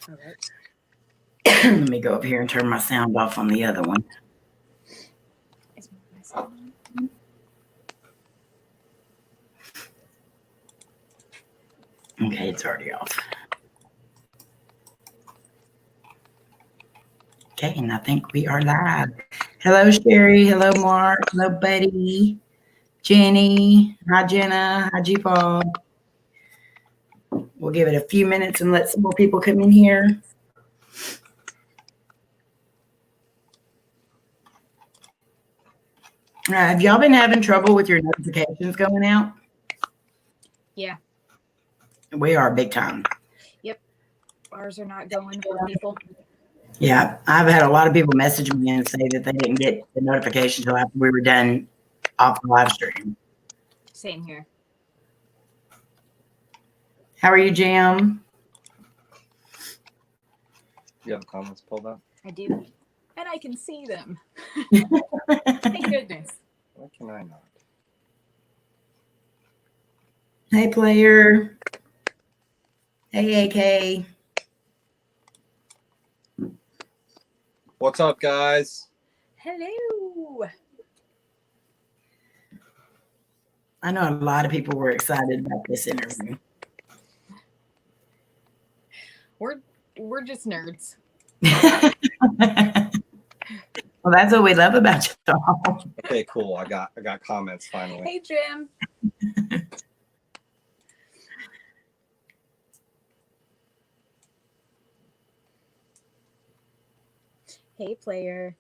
All right. Let me go over here and turn my sound off on the other one. Is my sound on? Okay, it's already off. Okay, and I think we are live. Hello, Sherry. Hello, Mark. Hello, Buddy. Jenny. Hi, Jenna. Hi, G-Paul. We'll give it a few minutes and let some more people come in here. Have y'all been having trouble with your notifications going out? Yeah. We are big time. Yep. Ours are not going for people. Yeah, I've had a lot of people message me and say that they didn't get the notification until after we were done off the live stream. Same here. How are you, Jam? You have the comments pulled up? I do. And I can see them. Thank goodness. Why can I not? Hey, player. Hey, AK. What's up, guys? Hello. I know a lot of people were excited about this interview. We're just nerds. Well, that's what we love about y'all. Okay, cool. I got comments finally. Hey, Jim. Hey, player.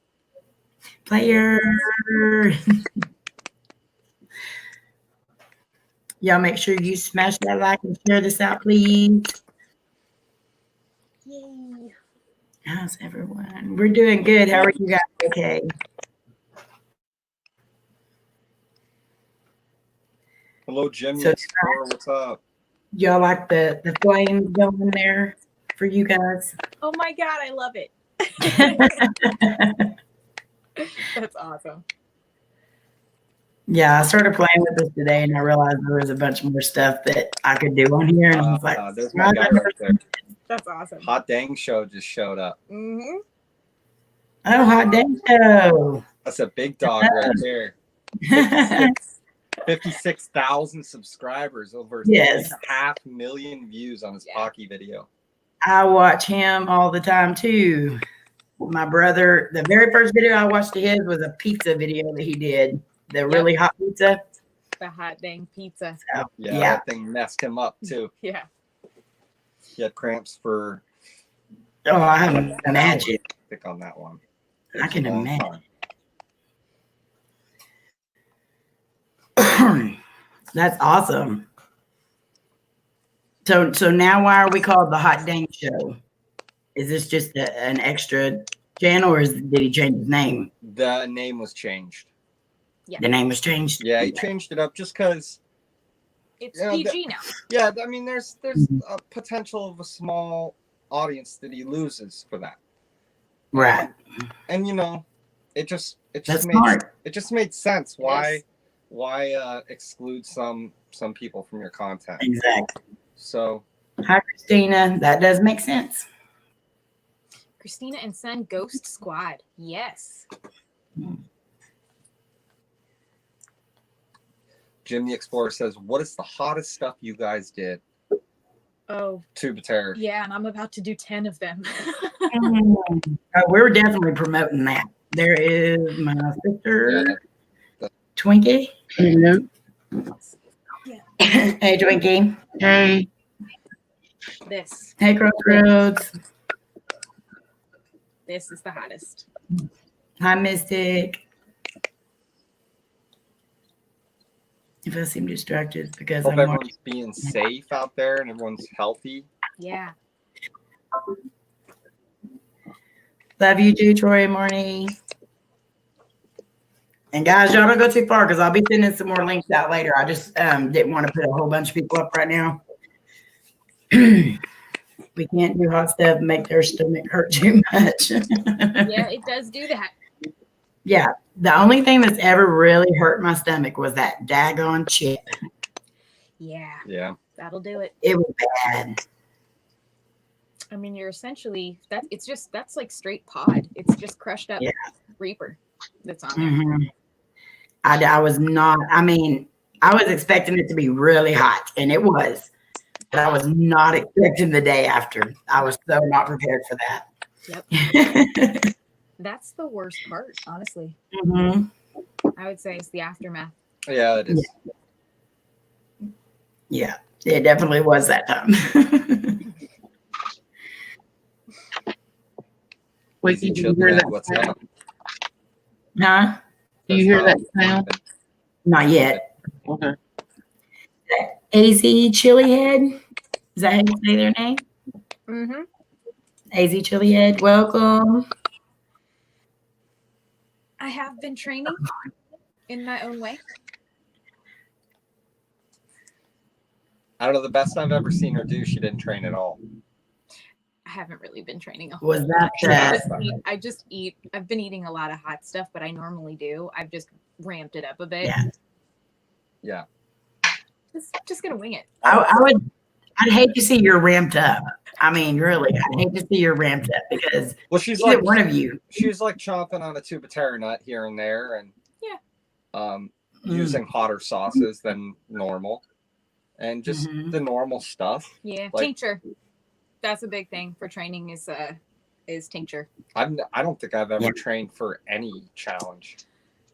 Player. Y'all make sure you smash that like and share this out, please. Yay. How's everyone? We're doing good. How are you guys? Okay. Hello, Jimmy So- Explorer. What's up? Y'all like the flames going there for you guys? Oh my God, I love it. That's awesome. Yeah, I started playing with this today and I realized there was a bunch more stuff that I could do on here. And I was like, there's my guy right there. That's awesome. Hot Dang Show just showed up. Mm-hmm. oh, hot dang show. That's a big dog right there. 56,000 subscribers, over Yes. 500,000 views on his Pocky video. I watch him all the time too. My brother, the very first video I watched of his was a pizza video that he did. The really hot pizza. The hot dang pizza. So, Yeah, that thing messed him up too. Yeah. He had cramps for. Oh, I can imagine. Pick on that one. I can imagine. That's awesome. So now why are we called the Hot Dang Show? Is this just an extra channel, or did he change his name? The name was changed. Yeah. The name was changed? Yeah, he changed it up just because. It's PG now. Yeah, I mean, there's a potential of a small audience that he loses for that. Right. And it just made sense. Why exclude some people from your content? Exactly. So. Hi, Christina. That does make sense. Christina and Son Ghost Squad. Yes. Jim the Explorer says, "What is the hottest stuff you guys did?" Oh. Tube of Terror. Yeah, and I'm about to do 10 of them. We're definitely promoting that. There is my sister, Twinkie. Hello. Yeah. Hey, Twinkie. Hey. This. Hey, Crossroads. This is the hottest. Hi, Mystic. If I seem distracted, it's because Hope I'm everyone's being safe out there and everyone's healthy. Yeah. Love you too, Troy and Marnie. And guys, y'all don't go too far because I'll be sending some more links out later. I just didn't want to put a whole bunch of people up right now. We can't do hot stuff and make their stomach hurt too much. Yeah, it does do that. Yeah. The only thing that's ever really hurt my stomach was that daggone chip. Yeah. Yeah. That'll do it. It was bad. I mean, you're essentially that's like straight pod. It's just crushed up Yeah. Reaper that's on there. Mhm. I was not, I mean, I was expecting it to be really hot, and it was, but I was not expecting the day after. I was so not prepared for that. Yep. That's the worst part, honestly. Mhm. I would say it's the aftermath. Yeah, it is. Yeah, it definitely was that time. Wait, Easy did you chill, hear man. that What's sound? up? Huh? Do you hear that sound? Not yet. Okay. AZ Chili Head. Is that how you say their name? Mm-hmm. AZ Chili Head. Welcome. I have been training in my own way. Out of the best I've ever seen her do, she didn't train at all. I haven't really been training a whole Was that I just eat. I've been eating a lot of hot stuff, but I normally do. I've just ramped it up a bit. Yeah. Just gonna wing it. I'd hate to see you're ramped up. I mean, really, I'd hate to see you're ramped up because Well, she's either like one of you. She's like chomping on a tube of terra nut here and there, and using hotter sauces than normal, and just the normal stuff. Yeah, Like- tincture. That's a big thing for training is tincture. I don't think I've ever trained for any challenge.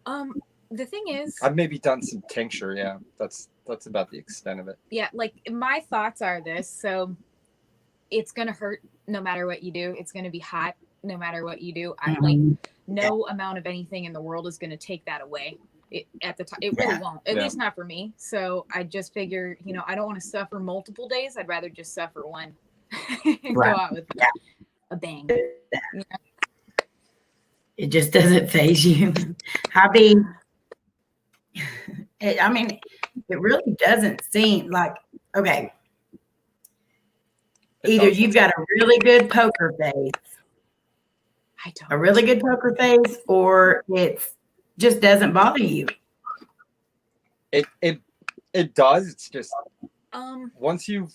The thing is, I've maybe done some tincture. Yeah, that's about the extent of it. yeah, like my thoughts are this. So it's gonna hurt no matter what you do. It's gonna be hot no matter what you do. I like no amount of anything in the world is gonna take that away. At the time, it really won't. At least not for me. So I just figure, I don't want to suffer multiple days. I'd rather just suffer one. And go out with a bang. It just doesn't phase you. Hobby. I mean, it really doesn't seem like, okay. Either you've got a really good poker face, a really good poker face, or it just doesn't bother you. It does. It's just once you've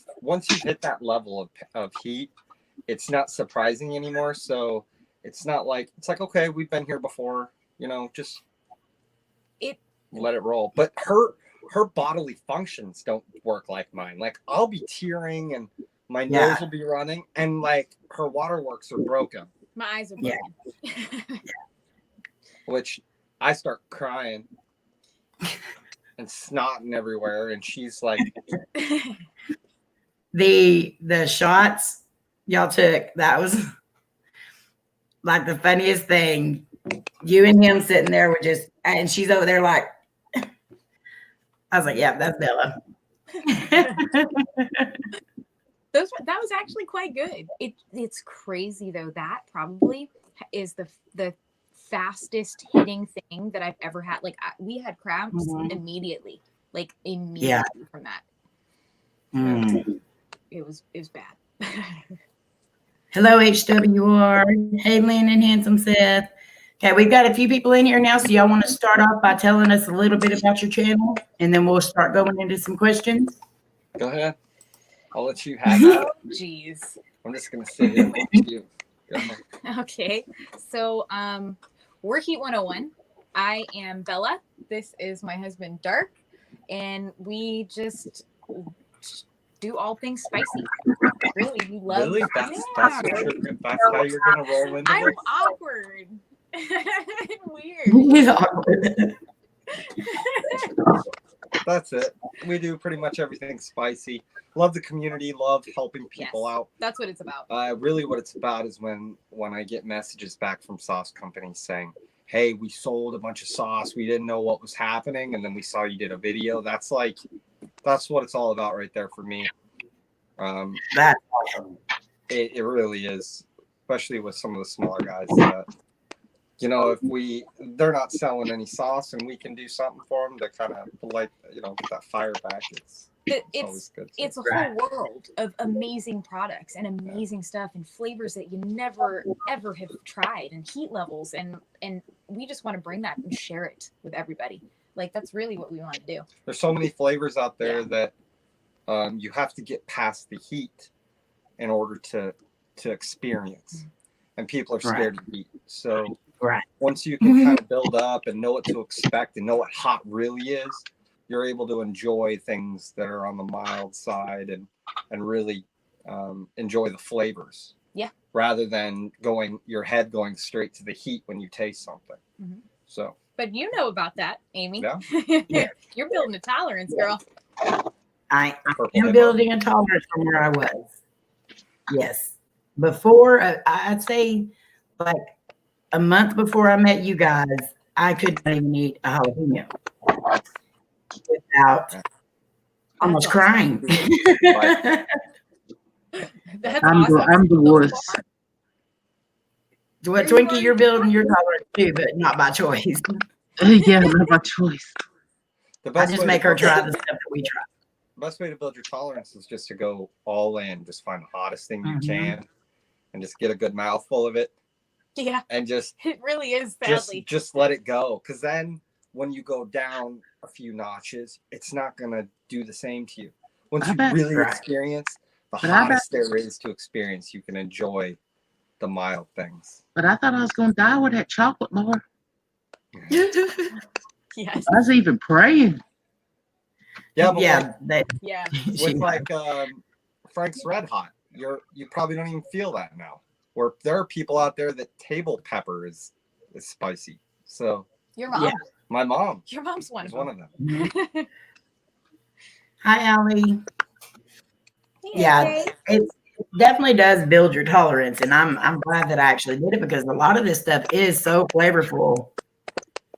hit that level of heat, it's not surprising anymore. So it's like okay, we've been here before. Just let it roll. But her bodily functions don't work like mine. Like I'll be tearing and my nose will be running, and like her waterworks are broken. My eyes are broken. Which I start crying and snotting everywhere, and she's like, the shots y'all took, that was like the funniest thing. You and him sitting there with and she's over there like, I was like, yeah, that's Bella. That was actually quite good. It's crazy though. That probably is the fastest hitting thing that I've ever had. Like we had cramps immediately, from that. It was bad. Hello, HWR. Hey, Lynn and Handsome Seth. Okay, we've got a few people in here now. So y'all want to start off by telling us a little bit about your channel, and then we'll start going into some questions. Go ahead. I'll let you have that. Jeez. I'm just gonna sit here and watch you. Go ahead. Okay. So we're Heat 101. I am Bella. This is my husband Dark. And we just do all things spicy. Really, we love. Really? That's how you're gonna roll into I'm this? awkward. Weird. He's awkward. That's it. We do pretty much everything spicy. Love the community. Love helping people out. That's what it's about. Really, what it's about is when I get messages back from sauce companies saying, "Hey, we sold a bunch of sauce. We didn't know what was happening, and then we saw you did a video." That's what it's all about right there for me. That's awesome. It really is, especially with some of the smaller guys that, if they're not selling any sauce and we can do something for them to kind of get that fire back. It's always good. It's a whole world of amazing products and amazing stuff and flavors that you never ever have tried, and heat levels, and we just want to bring that and share it with everybody. Like that's really what we want to do. There's so many flavors out there that you have to get past the heat in order to to experience, and people are scared to eat. So Right. once you can kind of build up and know what to expect and know what hot really is, you're able to enjoy things that are on the mild side and really enjoy the flavors. Yeah. Rather than your head going straight to the heat when you taste something. Mm-hmm. So. But you know about that, Amy. Yeah. Yeah. You're building a tolerance, girl. I am building a tolerance from where I was. Yes. Before, I'd say like a month before I met you guys, I could not even eat a jalapeno without almost crying. That's I'm awesome. the worst. What, Twinkie, you're building your tolerance too, but not by choice. Yeah, not by choice. I just make her try the stuff that we try. The best way to build your tolerance is just to go all in. Just find the hottest thing you can and just get a good mouthful of it. Yeah. And just it really is, sadly. Just let it go. Because then when you go down a few notches, it's not going to do the same to you. Once you really experience the hottest there is to experience, you can enjoy the mild things. But I thought I was going to die with that chocolate bar. Yes. I was even praying. Yeah, but with like Frank's Red Hot, you probably don't even feel that now. Where there are people out there that table pepper is spicy. So your mom, my mom, your mom's one of them. Hi, Allie. Yeah, it definitely does build your tolerance, and I'm glad that I actually did it because a lot of this stuff is so flavorful.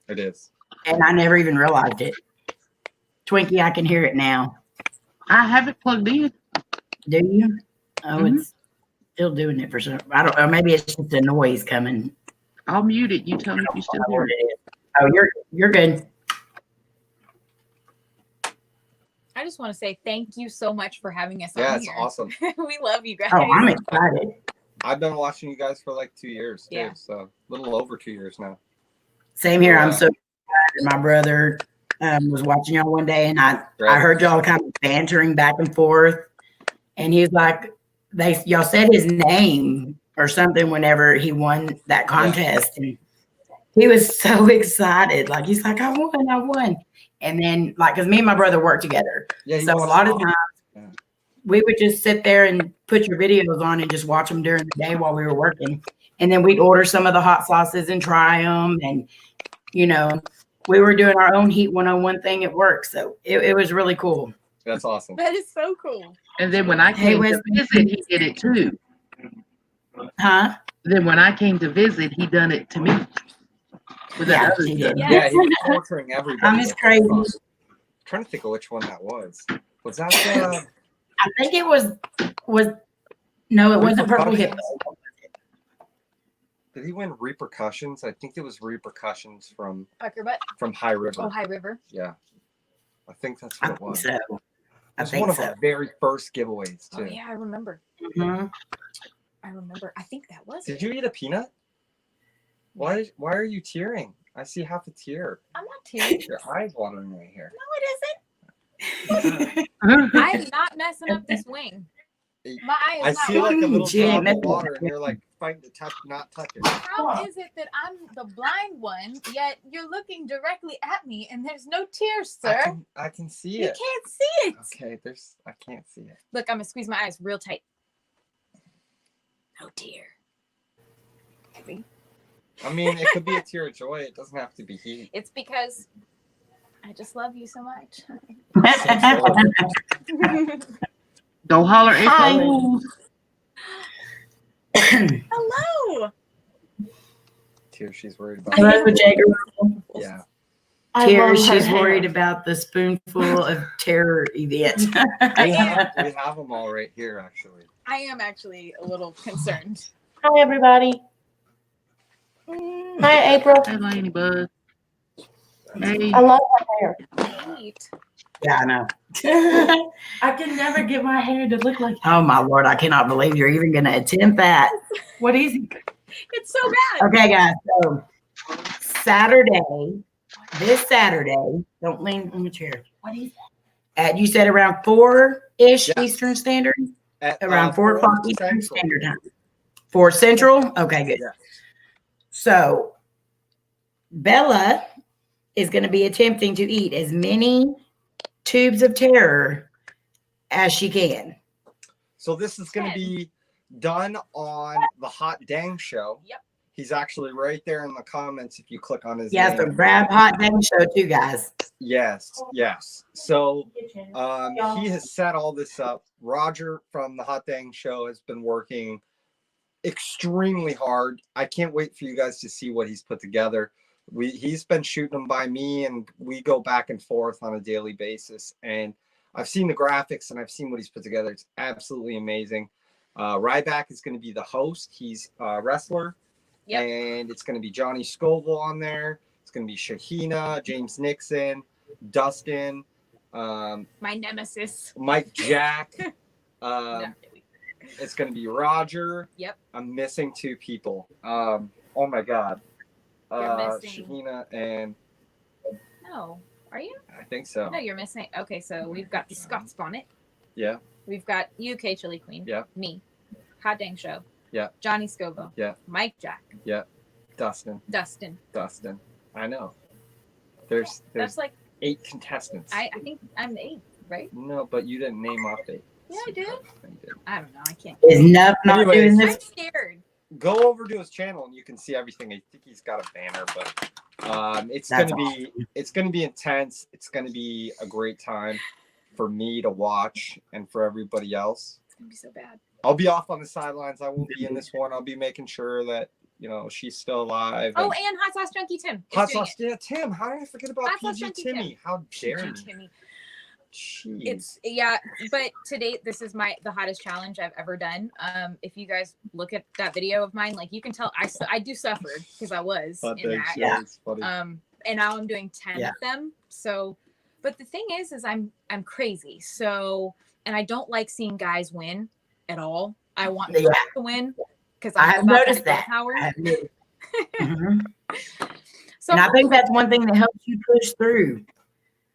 It is, and I never even realized it. Twinkie, I can hear it now. I have it plugged in. Do you? Oh, it's still doing it for some. I don't know. Maybe it's just a noise coming. I'll mute it. You tell me if you still hear it. Oh, you're good. I just want to say thank you so much for having us on here. Yeah, it's awesome. We love you guys. Oh, I'm excited. I've been watching you guys for like 2 years too, so a little over 2 years now. Same here. I'm so excited. My brother was watching y'all one day, and I heard y'all kind of bantering back and forth, and he was like, y'all said his name or something whenever he won that contest, and he was so excited. Like he's like, I won. And then, like, because me and my brother work together. Yeah, so a lot of times we would just sit there and put your videos on and just watch them during the day while we were working. And then we'd order some of the hot sauces and try them. And, you know, we were doing our own Heat 101 thing at work. So it was really cool. That's awesome. That is so cool. And then when I came to visit, he did it too. Huh? Then when I came to visit, he done it to me. Yeah, he did. Yeah, he was torturing everybody. I'm just crazy. I'm trying to think of which one that was. Was that I think it was no, it wasn't Purple Hippo. Did he win Repercussions? I think it was Repercussions from Pucker Butt. From High River. Oh, High River. Yeah. I think that's what it was. So I think one of our very first giveaways too. Oh yeah, I remember. Mm-hmm. I remember. I think that was. Did you eat a peanut? Why are you tearing? I see half a tear. I'm not tearing. Your eye's watering right here. No, it isn't. I'm not messing up this wing. My eye is I see like a little drop of water, and you're like fighting to not touch it. How is it that I'm the blind one, yet you're looking directly at me, and there's no tears, sir? I can see it. You can't see it. Okay, I can't see it. Look, I'm gonna squeeze my eyes real tight. No tear. See? I mean, it could be a tear of joy. It doesn't have to be heat. It's because I just love you so much. Go holler April. Hello. Tear, she's worried about. Hello, Jagger. Yeah. Tears, she's worried about the spoonful of terror event. we have them all right here, actually. I am actually a little concerned. Hi, everybody. Hi, April. Hey, Laney, bud. Hey. I love her hair. Neat. Yeah, I know. I can never get my hair to look like. Oh my Lord, I cannot believe you're even going to attempt that. What is it? It's so bad. Okay, guys. So this Saturday, don't lean on the chair. What is that? You said around 4-ish Yeah. Eastern Standard? At Around 4 o'clock Central. Eastern Standard Time. For Central? Okay, good. Yeah. So Bella is going to be attempting to eat as many tubes of terror as she can. So this is going to be done on the Hot Dang Show. Yep. He's actually right there in the comments if you click on his Yeah, name. so grab Hot Dang Show too, guys. Yes. So he has set all this up. Roger from the Hot Dang Show has been working extremely hard. I can't wait for you guys to see what he's put together. He's been shooting them by me, and we go back and forth on a daily basis. And I've seen the graphics and I've seen what he's put together. It's absolutely amazing. Ryback is going to be the host. He's a wrestler. Yep. And it's going to be Johnny Scoville on there. It's going to be Shahina, James Nixon, Dustin, My nemesis. Mike Jack. Not really. It's going to be Roger. Yep. I'm missing 2 people. Oh my God. You're missing. Shahina and No. Are you? I think so. No, you're missing. Okay, so we've got the Scott's Bonnet. Yeah. We've got UK Chili Queen. Yeah. Me. Hot Dang Show. Yeah. Johnny Scoville. Yeah. Mike Jack. Yeah. Dustin. I know. There's That's like 8 contestants. I think I'm the 8th, right? No, but you didn't name off 8. Yeah, I did. You did. I don't know. I can't. Is Nuff not Anyways. doing I'm this? scared. Go over to his channel and you can see everything. I think he's got a banner, but it's That's gonna be intense. It's gonna be a great time for me to watch and for everybody else. It's gonna be so bad. I'll be off on the sidelines. I won't be in this one. I'll be making sure that she's still alive. Oh, and Hot Sauce Junkie Tim. is Hot doing Sauce, yeah, Tim. How did I forget about Hot Sauce PG Junkie Timmy? Tim. How dare it. me? Timmy. Jeez. But today this is the hottest challenge I've ever done. If you guys look at that video of mine, like you can tell I do suffer because I was Hot in Dang that. Show Yeah. is funny. And now I'm doing 10 Yeah. of them. So, but the thing is I'm crazy. So, and I don't like seeing guys win at all. I want Yeah. girls to win because I have noticed that. Power. I have noticed. Mhm. So And I think that's one thing that helps you push through.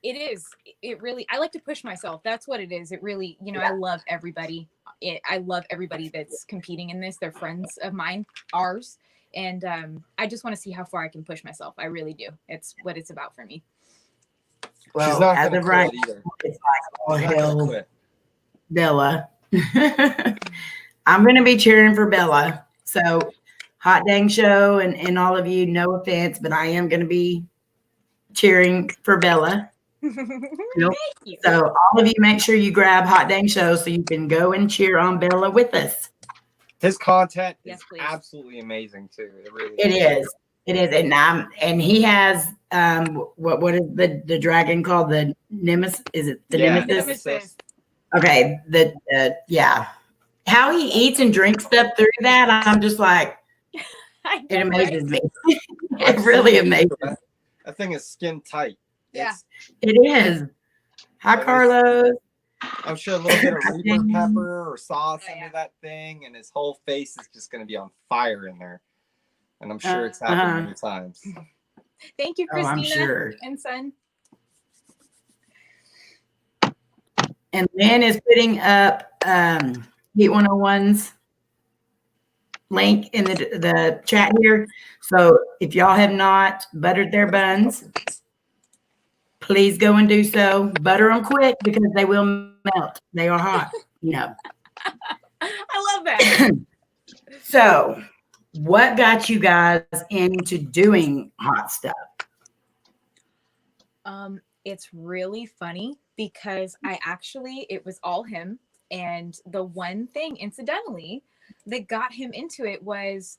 it is. It really. I like to push myself. That's what it is. It really. I love everybody. I love everybody that's competing in this. They're friends of mine, ours, and I just want to see how far I can push myself. I really do. It's what it's about for me. Well, She's not as gonna of right, quit either. it's like all She's not gonna hell, quit. Bella. I'm going to be cheering for Bella. So, Hot Dang Show and all of you, no offense, but I am going to be cheering for Bella. Yep. Thank you. So, all of you, make sure you grab Hot Dang Show so you can go and cheer on Bella with us. His content Yes, is please. absolutely amazing too. It really It is. It is. And he has what is the dragon called? The Nemesis? Is it the Yeah, Nemesis? Nemesis. Okay. Yeah. How he eats and drinks stuff through that, I'm just like, I it know, right? amazes me. It really amazes me. That thing is skin tight. Yeah. It's, It is. Hi, Carlos. I'm sure a little bit of Reaper pepper or sauce Oh, yeah. into that thing, and his whole face is just going to be on fire in there. And I'm sure it's happened many times. Thank you, Oh, I'm Christina sure. and son. And Lynn is putting up Heat 101's link in the chat here. So if y'all have not buttered their buns, please go and do so. Butter them quick because they will melt. They are hot, I love that. So what got you guys into doing hot stuff? It's really funny because it was all him. And the one thing, incidentally, that got him into it was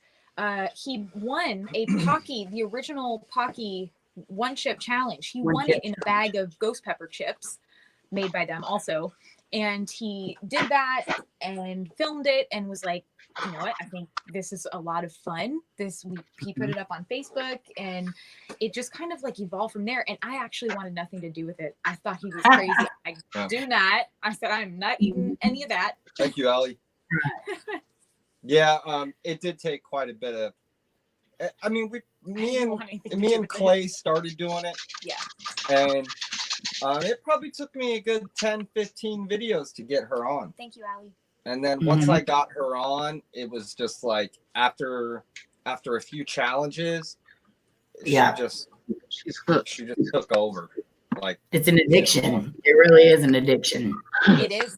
he won a Pocky, the original Pocky one chip challenge. He won it in a bag of ghost pepper chips made by them also. And he did that and filmed it and was like, you know what? I think this is a lot of fun. He put it up on Facebook and it just kind of like evolved from there. And I actually wanted nothing to do with it. I thought he was crazy. I do not. I said, I'm not eating any of that. Thank you, Allie. Yeah, it did take quite a bit of. I mean, me and Clay started doing it. Yeah. And it probably took me a good 10, 15 videos to get her on. Thank you, Allie. And then once I got her on, it was just like after a few challenges, she just took over. Like it's an addiction. It really is an addiction. It is.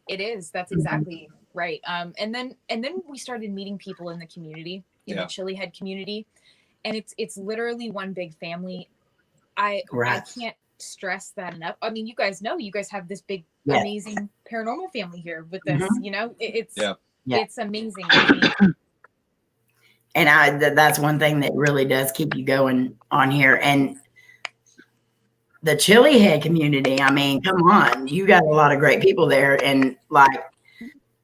It is. That's exactly right. And then we started meeting people in the community, in the Chili Head community, and it's literally one big family. I can't stress that enough. I mean, you guys know, you guys have this big, amazing paranormal family here with this. You know, it's amazing. And that's one thing that really does keep you going on here. And the Chili Head community, I mean, come on, you got a lot of great people there. And like,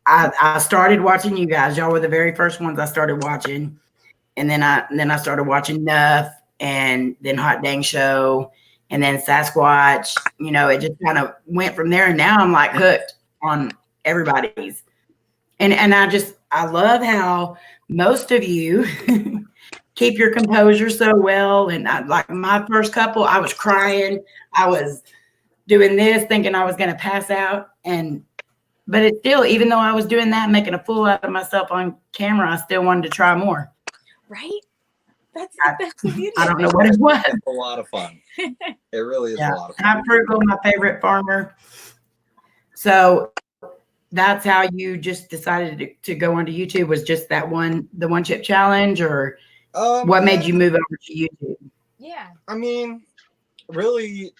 I started watching you guys. Y'all were the very first ones I started watching. And then I started watching Nuff, and then Hot Dang Show, and then Sasquatch. You know, it just kind of went from there. And now I'm like hooked on everybody's. And I love how most of you keep your composure so well. And like my first couple, I was crying. I was doing this, thinking I was going to pass out. But it still, even though I was doing that, making a fool out of myself on camera, I still wanted to try more. Right? That's the beauty. I don't know what it was. It's a lot of fun. It really is a lot of fun. I'm Frugal, my favorite farmer. So that's how you just decided to go onto YouTube, was just the one chip challenge, or what made you move over to YouTube? Yeah. I mean, really,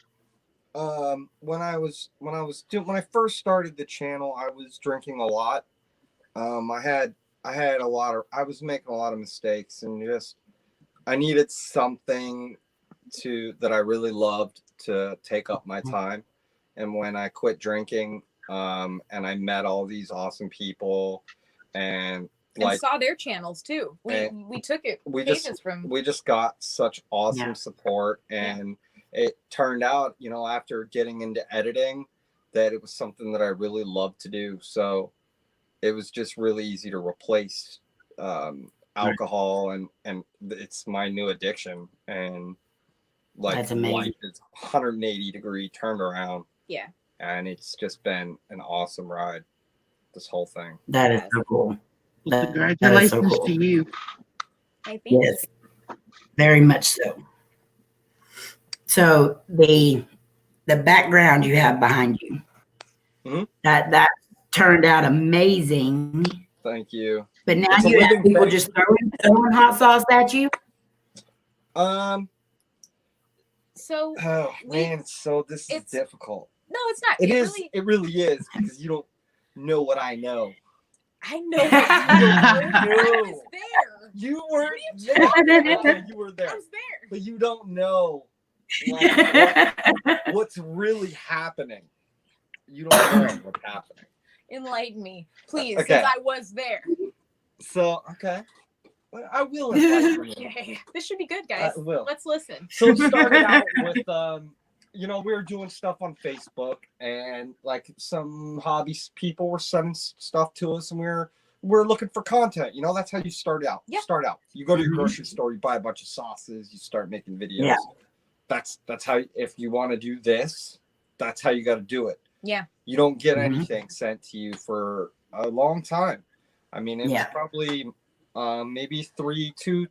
when I first started the channel, I was drinking a lot. I was making a lot of mistakes, and I needed something that I really loved to take up my time. And when I quit drinking, and I met all these awesome people, and saw their channels too. We took it. We just got such awesome support, and it turned out, after getting into editing, that it was something that I really loved to do. So it was just really easy to replace alcohol, and it's my new addiction. And that's amazing. Life is 180-degree turned around. Yeah. And it's just been an awesome ride, this whole thing. That is so cool. Congratulations so cool. to you. Yes, very much so. So the background you have behind you, that turned out amazing. Thank you. But now you have people just throwing hot sauce at you. So this is difficult. No, it's not. It really is, because you don't know what I know. I know. I was there. You weren't there. You were there. I was there. But you don't know what's really happening. You don't know what's happening. Enlighten me, please, because I was there. So, well, I will enlighten you. Okay. This should be good, guys. I will. Let's listen. So it started out with we were doing stuff on Facebook, and like some hobby people were sending stuff to us, and we're looking for content. That's how you start out. Yeah. You go to your grocery store, you buy a bunch of sauces, you start making videos. Yeah. That's how, if you want to do this, that's how you got to do it. Yeah. You don't get anything sent to you for a long time. I mean, it was probably maybe 2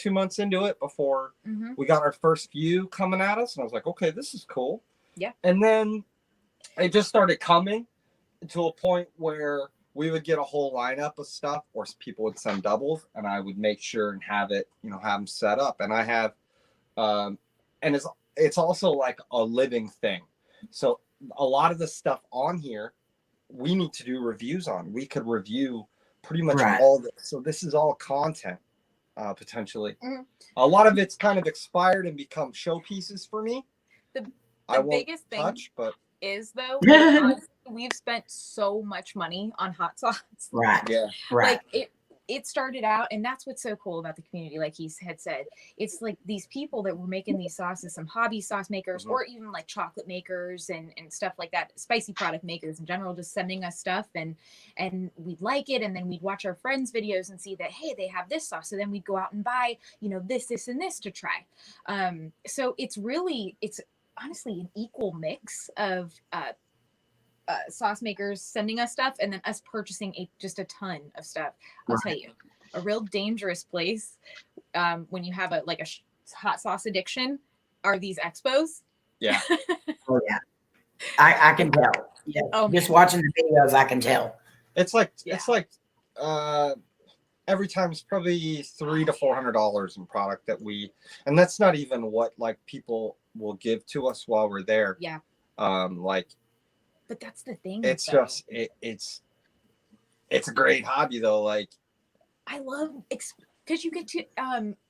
months into it before we got our first view coming at us, and I was like, okay, this is cool. Yeah. And then it just started coming to a point where we would get a whole lineup of stuff, or people would send doubles, and I would make sure and have it, have them set up. And I have, and it's also like a living thing. So a lot of the stuff on here, we need to do reviews on. We could review pretty much all this. So this is all content, potentially. A lot of it's kind of expired and become showpieces for me. The biggest thing is, though, we've spent so much money on hot sauce. Right. Yeah. Right. Like it started out, and that's what's so cool about the community. Like he had said, it's like these people that were making these sauces, some hobby sauce makers, or even like chocolate makers and stuff like that, spicy product makers in general, just sending us stuff, and we'd like it, and then we'd watch our friends' videos and see that, hey, they have this sauce, so then we'd go out and buy, this and this to try. So it's honestly an equal mix of sauce makers sending us stuff and then us purchasing just a ton of stuff. I'll tell you, a real dangerous place when you have a hot sauce addiction are these expos. Yeah. Oh yeah. I can tell. Yeah. Just watching the videos, I can tell. It's like every time it's probably $300 to $400 in product that and that's not even what like people will give to us while we're there. Yeah. But that's the thing. It's just it's a great hobby though. Like I love because you get to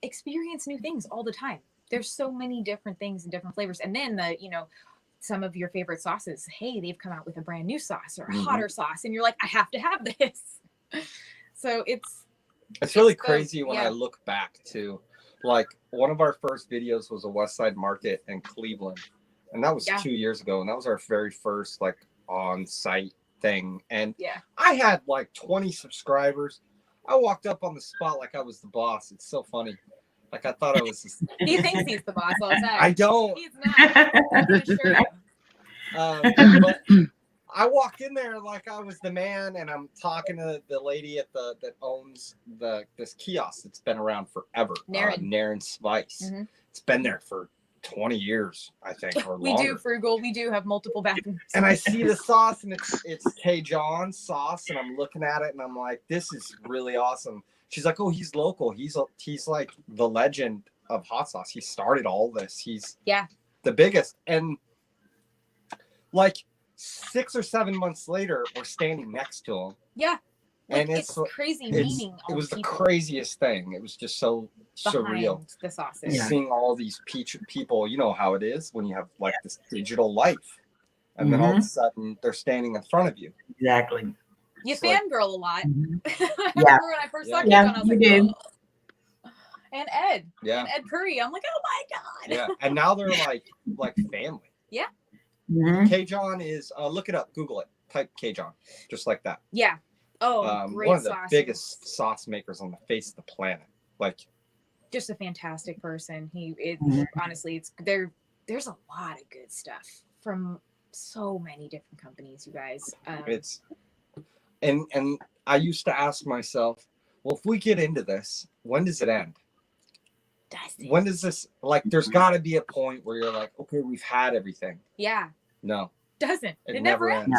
experience new things all the time. There's so many different things and different flavors, and then some of your favorite sauces. Hey, they've come out with a brand new sauce or a hotter sauce, and you're like, I have to have this. So it's really crazy when I look back to, like, one of our first videos was a West Side Market in Cleveland, and that was 2 years ago, and that was our very first like on-site thing, and I had like 20 subscribers. I walked up on the spot like I was the boss. It's so funny. Like I thought I was. He thinks he's the boss all the time. I don't. He's not. But I walk in there like I was the man, and I'm talking to the lady that owns this kiosk that's been around forever. Naren Spice. Mm-hmm. It's been there for 20 years, I think, or longer. We do frugal. We do have multiple bathrooms. And I see the sauce, and it's Cajun sauce, and I'm looking at it, and I'm like, this is really awesome. She's like, oh, he's local. He's like the legend of hot sauce. He started all this. He's the biggest. And like 6 or 7 months later, we're standing next to him. Yeah. Like, and it's crazy meeting. It was the craziest thing. It was just so surreal. The sauces. Seeing all these people, you know how it is when you have like this digital life. And then all of a sudden they're standing in front of you. Exactly. You fangirl a lot. I Yeah. remember when I first saw Cajun, I was like, oh. And Ed. Yeah. And Ed Curry. I'm like, oh my God. Yeah. And now they're like family. Yeah. Mm-hmm. Cajun is look it up, Google it, type Cajun, just like that. Yeah. Oh, great one of the sauces. biggest sauce makers on the face of the planet. Like, just a fantastic person. Honestly, there's a lot of good stuff from so many different companies, you guys. And I used to ask myself, well, if we get into this, when does it end? When does this, like, there's got to be a point where you're like, okay, we've had everything. Yeah. No. Doesn't. It never ends.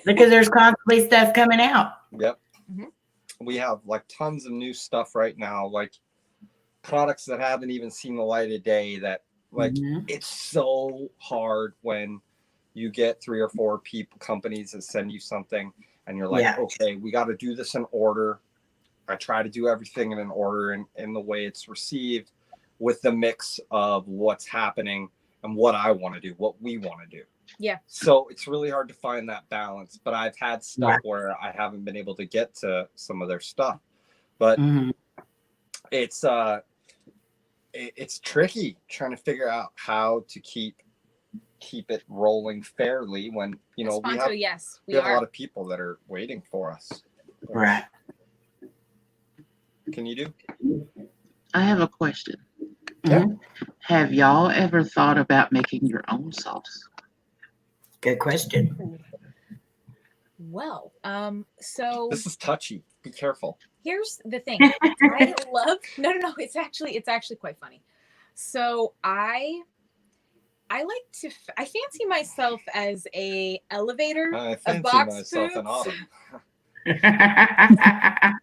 Because there's constantly stuff coming out. Yep. Mm-hmm. We have like tons of new stuff right now, like products that haven't even seen the light of day that like it's so hard when you get 3 or 4 companies that send you something and you're like, okay, we got to do this in order. I try to do everything in an order and in the way it's received with the mix of what's happening and what I want to do, what we want to do. Yeah. So it's really hard to find that balance, but I've had stuff where I haven't been able to get to some of their stuff, but it's tricky trying to figure out how to keep it rolling fairly when, you know, we have a lot of people that are waiting for us. Right. Can you do? I have a question. Mm-hmm. Have y'all ever thought about making your own sauce? Good question. Well, so this is touchy. Be careful. Here's the thing. I love no. It's actually quite funny. So I like to. I fancy myself as a elevator. I fancy myself an autumn.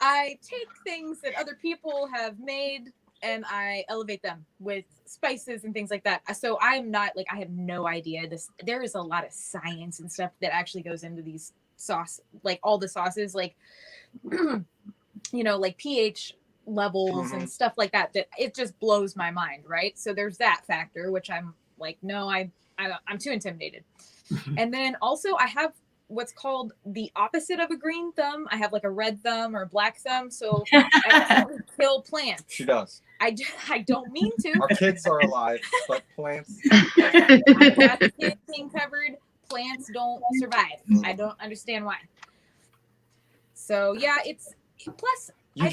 I take things that other people have made and I elevate them with spices and things like that. So I'm not like, I have no idea. There is a lot of science and stuff that actually goes into these sauce, like all the sauces, like, you know, like pH levels and stuff like that it just blows my mind. Right. So there's that factor, which I'm like, no, I'm too intimidated. And then also I have what's called the opposite of a green thumb. I have like a red thumb or a black thumb. So I can't kill plants. She does. I don't mean to. Our kids are alive, but plants. I got the kid thing covered. Plants don't survive. I don't understand why. So yeah, it's plus. You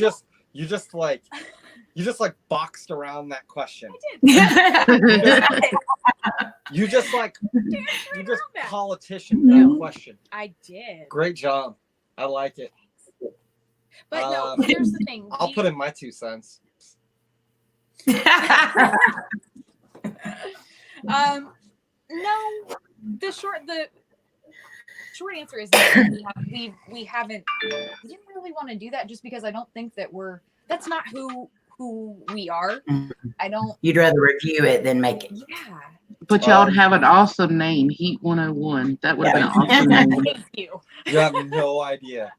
You just like boxed around that question. I did. You just that. politician that question. I did. Great job. I like it. But no, here's the thing. I'll put in my 2 cents. No, the short answer is no. We didn't really want to do that just because I don't think that that's not who we are. I don't. You'd rather review it than make it. Yeah. But y'all would have an awesome name, Heat 101. That would have been an awesome name. Thank you. You have no idea.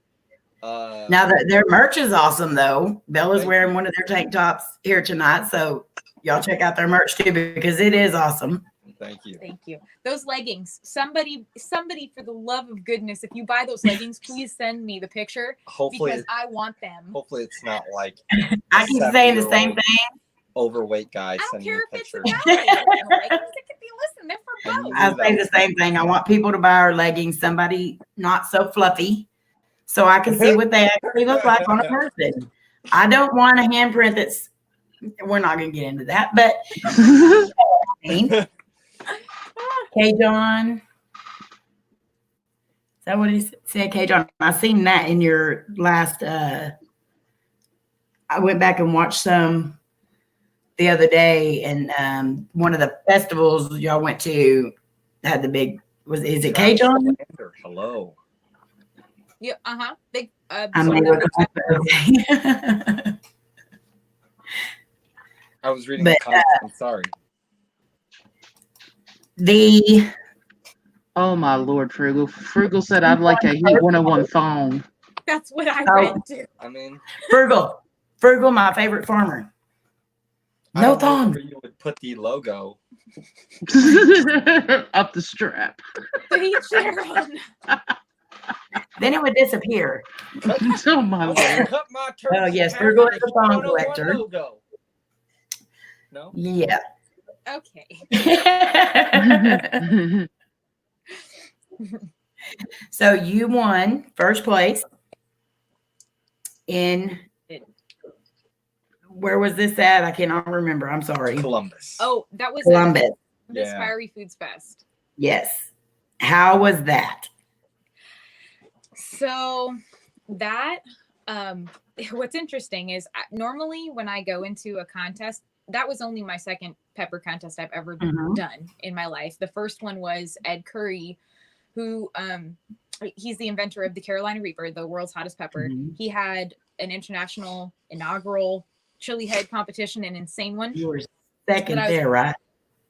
Now their merch is awesome though. Bella's wearing one of their tank tops here tonight, so y'all check out their merch too because it is awesome. Thank you. Thank you. Those leggings. Somebody for the love of goodness, if you buy those leggings, please send me the picture because I want them. Hopefully it's not like I keep saying the same thing. Overweight guy. I don't care if it's a picture. guy. Listen, they're for both. I say the same thing. I want people to buy our leggings, somebody not so fluffy, so I can see what they actually look like on a person. I don't want a handprint that's. We're not going to get into that, but K John. Is that what he said, K John? I seen that in your last. I went back and watched some the other day, and one of the festivals y'all went to had the big. Is it K John? Hello. Yeah. Big. I was reading the comments. I'm sorry. Oh my Lord, Frugal. Frugal said I'd like a Heat 101 phone. That's what I read too. I mean, Frugal, my favorite farmer. No thong. You would put the logo up the strap. Then it would disappear. Oh my Lord. Oh yes, Frugal is a thong collector. Logo. No? Yeah. Okay. So you won first place in where was this at? I cannot remember. I'm sorry. Columbus. Oh, that was Columbus. This Fiery Foods Fest. Yes. How was that? So that what's interesting is normally when I go into a contest, that was only my second pepper contest I've ever done in my life. The first one was Ed Curry, who he's the inventor of the Carolina Reaper, the world's hottest pepper. He had an international inaugural chili head competition, an insane one. You were second there, right?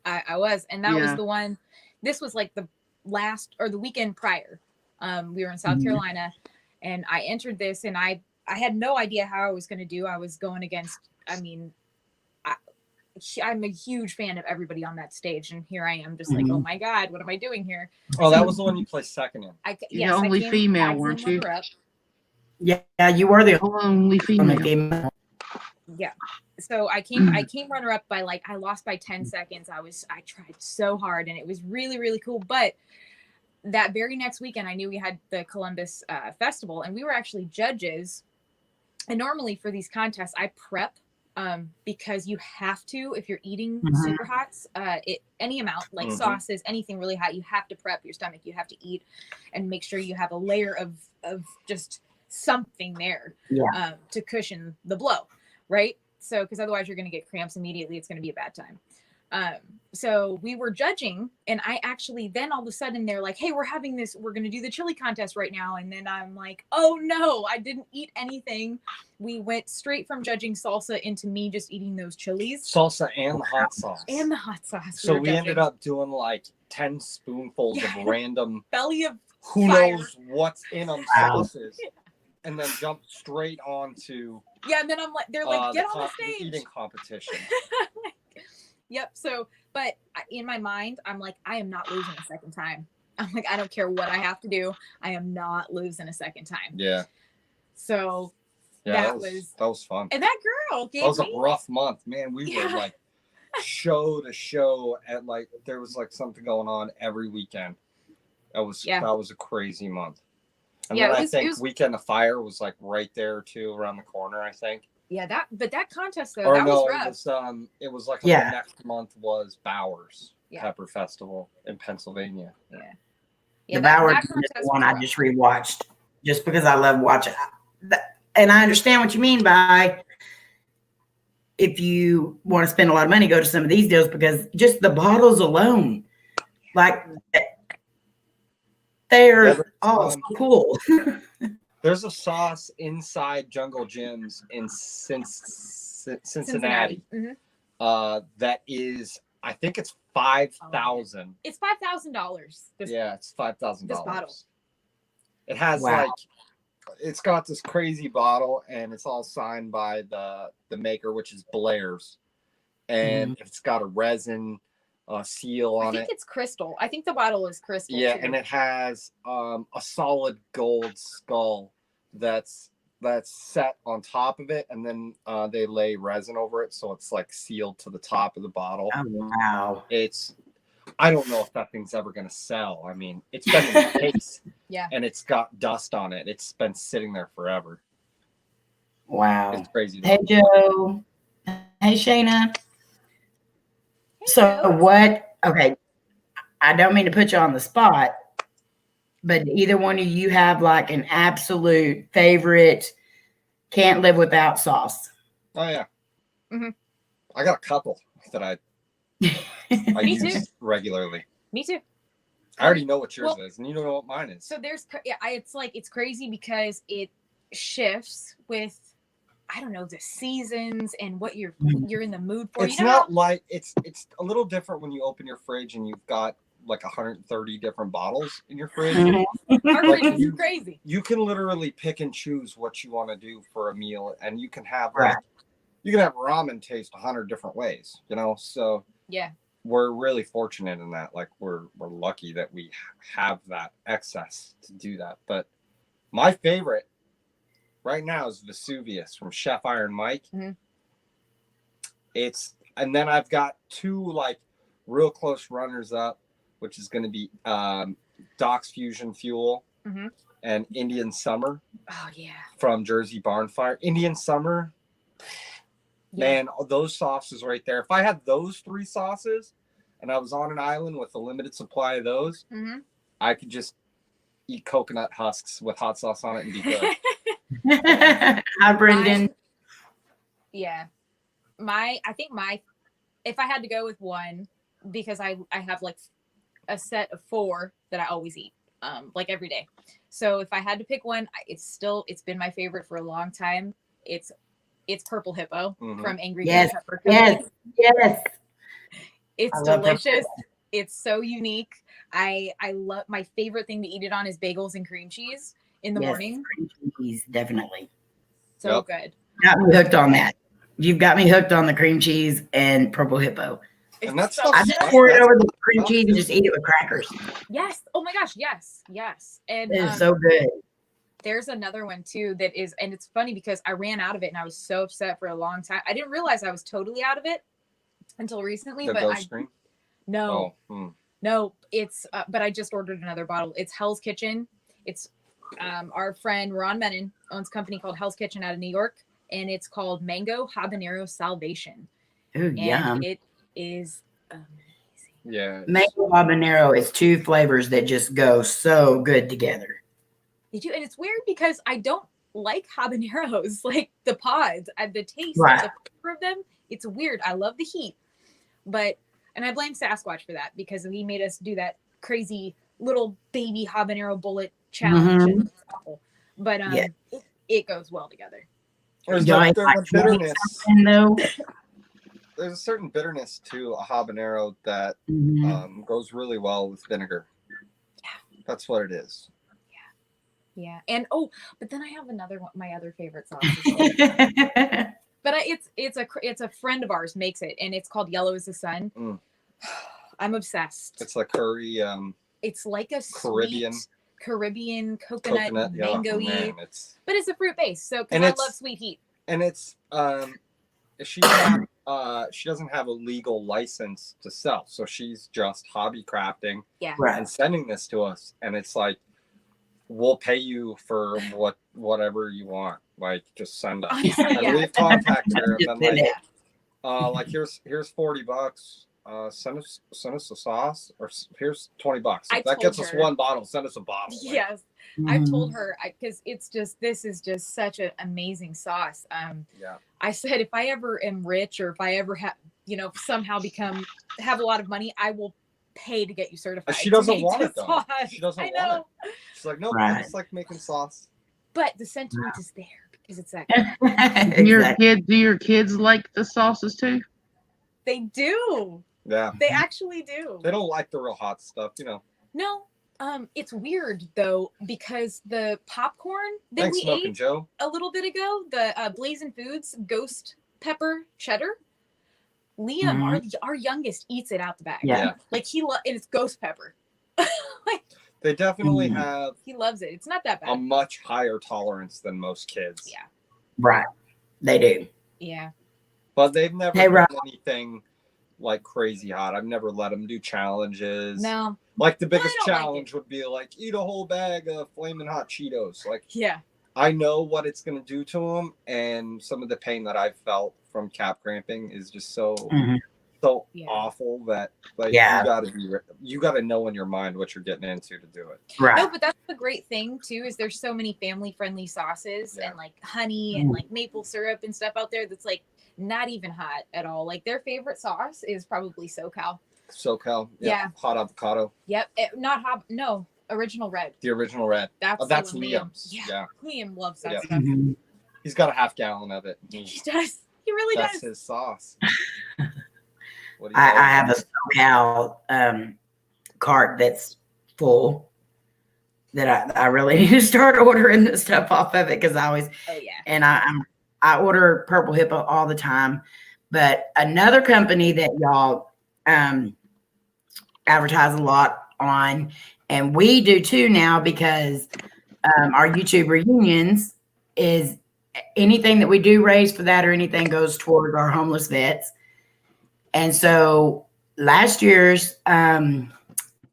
I was, and that was the one. This was like the last or the weekend prior. We were in South Carolina, and I entered this, and I had no idea how I was going to do. I was going against. I mean, I'm a huge fan of everybody on that stage, and here I am, just like, oh my God, what am I doing here? Oh, that was the one you placed second in. You're the only female, weren't you? Yeah, you were the only female. Yeah. So I came runner up by I lost by 10 seconds. I tried so hard, and it was really, really cool. But that very next weekend, I knew we had the Columbus Festival, and we were actually judges. And normally for these contests, I prep because you have to, if you're eating super hots, any amount, like sauces, anything really hot, you have to prep your stomach. You have to eat and make sure you have a layer of just something there to cushion the blow, right? So, because otherwise you're going to get cramps immediately. It's going to be a bad time. So we were judging, and I actually, then all of a sudden they're like, hey, we're going to do the chili contest right now. And then I'm like, oh no, I didn't eat anything. We went straight from judging salsa into me just eating those chilies. Salsa and the hot sauce. And the hot sauce. So we ended up doing 10 spoonfuls of random belly of who fire. Knows what's in them sauces. And then jumped straight on to and then I'm like, they're like, get on the stage. The eating competition. Yep. So, but in my mind, I'm like, I am not losing a second time. I'm like, I don't care what I have to do. I am not losing a second time. Yeah. So that was fun. And that girl gave that was a rough month, man. We were show to show at there was something going on every weekend. That was a crazy month. And then I think Weekend of Fire was right there too, around the corner, I think. Yeah, that contest though, Or that no, was rough. it was like Yeah. the next month was Bowers Yeah. Pepper Festival in Pennsylvania. Yeah, the Bauer that is the contest one was I rough. just rewatched just because I love watching. And I understand what you mean by if you want to spend a lot of money, go to some of these deals because just the bottles alone, like they're Yeah, all so cool. There's a sauce inside Jungle Gyms in Cincinnati. Mhm. That is, I think it's $5,000. It's $5,000. Yeah, it's $5,000. This bottle. It has Wow. it's got this crazy bottle, and it's all signed by the maker, which is Blair's, and it's got a resin seal on it. I think it's crystal. I think the bottle is crystal. Yeah, too. and it has a solid gold skull that's set on top of it, and then they lay resin over it, so it's like sealed to the top of the bottle. Oh, wow. I don't know if that thing's ever going to sell. I mean, it's been in the case, Yeah. and it's got dust on it. It's been sitting there forever. Wow. It's crazy. Hey, Joe. Hey, Shayna. So what? Okay, I don't mean to put you on the spot, but either one of you have like an absolute favorite, can't live without sauce. Oh yeah. Mhm. I got a couple that I Me use too. regularly. Me too. I already know what yours Well, is, and you don't know what mine is. So there's it's crazy because it shifts with I don't know the seasons and what you're in the mood for. It's not like it's a little different when you open your fridge and you've got like 130 different bottles in your fridge. Our Like, fridge is crazy. You can literally pick and choose what you want to do for a meal, and you can have Right. you can have ramen taste 100 different ways, you know. So Yeah. we're really fortunate in that. Like we're lucky that we have that excess to do that. But my favorite right now is Vesuvius from Chef Iron Mike. Mhm. And then I've got two like real close runners up, which is going to be Doc's Fusion Fuel and Indian Summer. Oh yeah. From Jersey Barn Fire. Indian Summer. Yeah. Man, those sauces right there. If I had those three sauces and I was on an island with a limited supply of those, I could just eat coconut husks with hot sauce on it and be good. Hi, Brendan. Yeah. If I had to go with one, because I have like a set of 4 that I always eat, like every day. So if I had to pick one, it's been my favorite for a long time. It's Purple Hippo from Angry Green Pepper Company. Yes. It's delicious. It's so unique. I love, my favorite thing to eat it on is bagels and cream cheese in the morning. Cream cheese, definitely. So good. Got me hooked on that. You've got me hooked on the cream cheese and Purple Hippo. And that's I just pour it over the cream cheese and just eat it with crackers. Yes. Oh my gosh. Yes. And it is so good. There's another one too that is, and it's funny because I ran out of it and I was so upset for a long time. I didn't realize I was totally out of it until recently. No, it's but I just ordered another bottle. It's Hell's Kitchen. It's our friend Ron Menon owns a company called Hell's Kitchen out of New York, and it's called Mango Habanero Salvation. Ooh, yum. It is amazing. Yeah. Mango habanero is 2 flavors that just go so good together. They do, and it's weird because I don't like habaneros, like the pods, the taste, right. The flavor of them. It's weird. I love the heat, and I blame Sasquatch for that because he made us do that crazy little baby habanero bullet challenge. And it's awful. But it goes well together. There's a bitterness. There's a certain bitterness to a habanero that goes really well with vinegar. Yeah. That's what it is. Yeah. And but then I have another one, my other favorite sauce. But it's a friend of ours makes it, and it's called Yellow as the Sun. I'm obsessed. It's like curry. It's like a Caribbean coconut mango-y. But it's a fruit base, so because I love sweet heat. And it's she doesn't have a legal license to sell, so she's just hobby crafting. Yeah. And sending this to us, and it's like we'll pay you for whatever you want. Like, just send us. Honestly, And yeah. we've contacted her and been like, Yeah. like here's $40. Send us a sauce, or here's $20. If that gets us one bottle, send us a bottle. Like, Yes. I've told her, because this is just such an amazing sauce. yeah. I said, if I ever am rich, or if I ever have, somehow have a lot of money, I will pay to get you certified. She doesn't to want make it though. sauce. She doesn't I want know. it. She's like, nope, Right. I just like making sauce. But the sentiment is there because it's that good. Do your kids like the sauces too? They do. Yeah. They actually do. They don't like the real hot stuff, No. It's weird though, because the popcorn that Thanks, we Smoking ate Joe. a little bit ago, the Blazing Foods ghost pepper cheddar, Liam, our youngest, eats it out the bag. Yeah. Like and it's ghost pepper. They definitely have He loves it. It's not that a bad. much higher tolerance than most kids. Yeah. Right. They do. Yeah. But they've never Hey, done Rob. anything like crazy hot. I've never let them do challenges. No. Like the biggest I don't like challenge would be like, eat a whole bag of flaming hot Cheetos. Like, Yeah. I know what it's going to do to them, and some of the pain that I've felt from cap cramping is just so Yeah. awful that you got to know in your mind what you're getting into to do it. Right. No, but that's the great thing too, is there's so many family friendly sauces and like honey and like maple syrup and stuff out there that's like not even hot at all. Like their favorite sauce is probably SoCal. Yeah. Hot avocado. Yep. No, original red. The original red. That's That's the one Liam's. Liam, Yeah. Liam loves that Yeah. stuff. He's got a half gallon of it. He does. He really That's does. his sauce. What do you I have a SoCal cart that's full that I really need to start ordering the stuff off of it, because I always and I order Purple Hippo all the time. But another company that y'all advertise a lot on, and we do too now, because our YouTube reunions is anything that we do raise for that or anything goes toward our homeless vets. And so last year's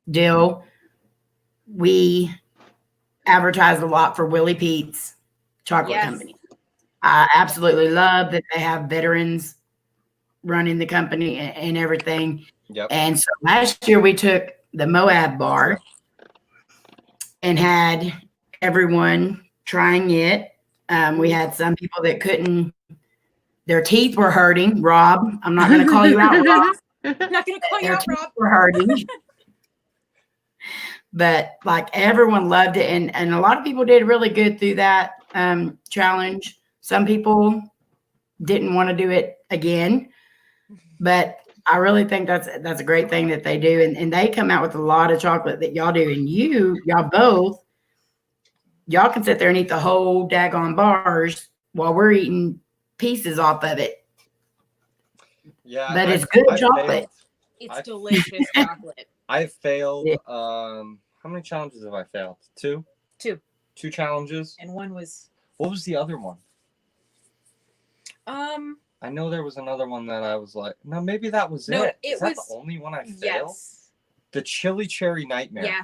deal, we advertised a lot for Willie Pete's Chocolate Company. I absolutely love that they have veterans running the company and everything. Yep. And so last year we took the Moab bar and had everyone trying it. We had some people that couldn't, their teeth were hurting. Rob, I'm not going to call you out, Rob. I'm not going to call you Their out, teeth Rob. were hurting. But like everyone loved it. And a lot of people did really good through that challenge. Some people didn't want to do it again, but I really think that's a great thing that they do. And they come out with a lot of chocolate that y'all do. And y'all can sit there and eat the whole daggone bars while we're eating pieces off of it. Yeah. But it's good chocolate. It's delicious chocolate. I've failed. How many challenges have I failed? Two challenges. And one was. What was the other one? I know there was another one that I was like, no, maybe that was it. Is that the only one I failed? Yes. The chili cherry nightmare. Yeah.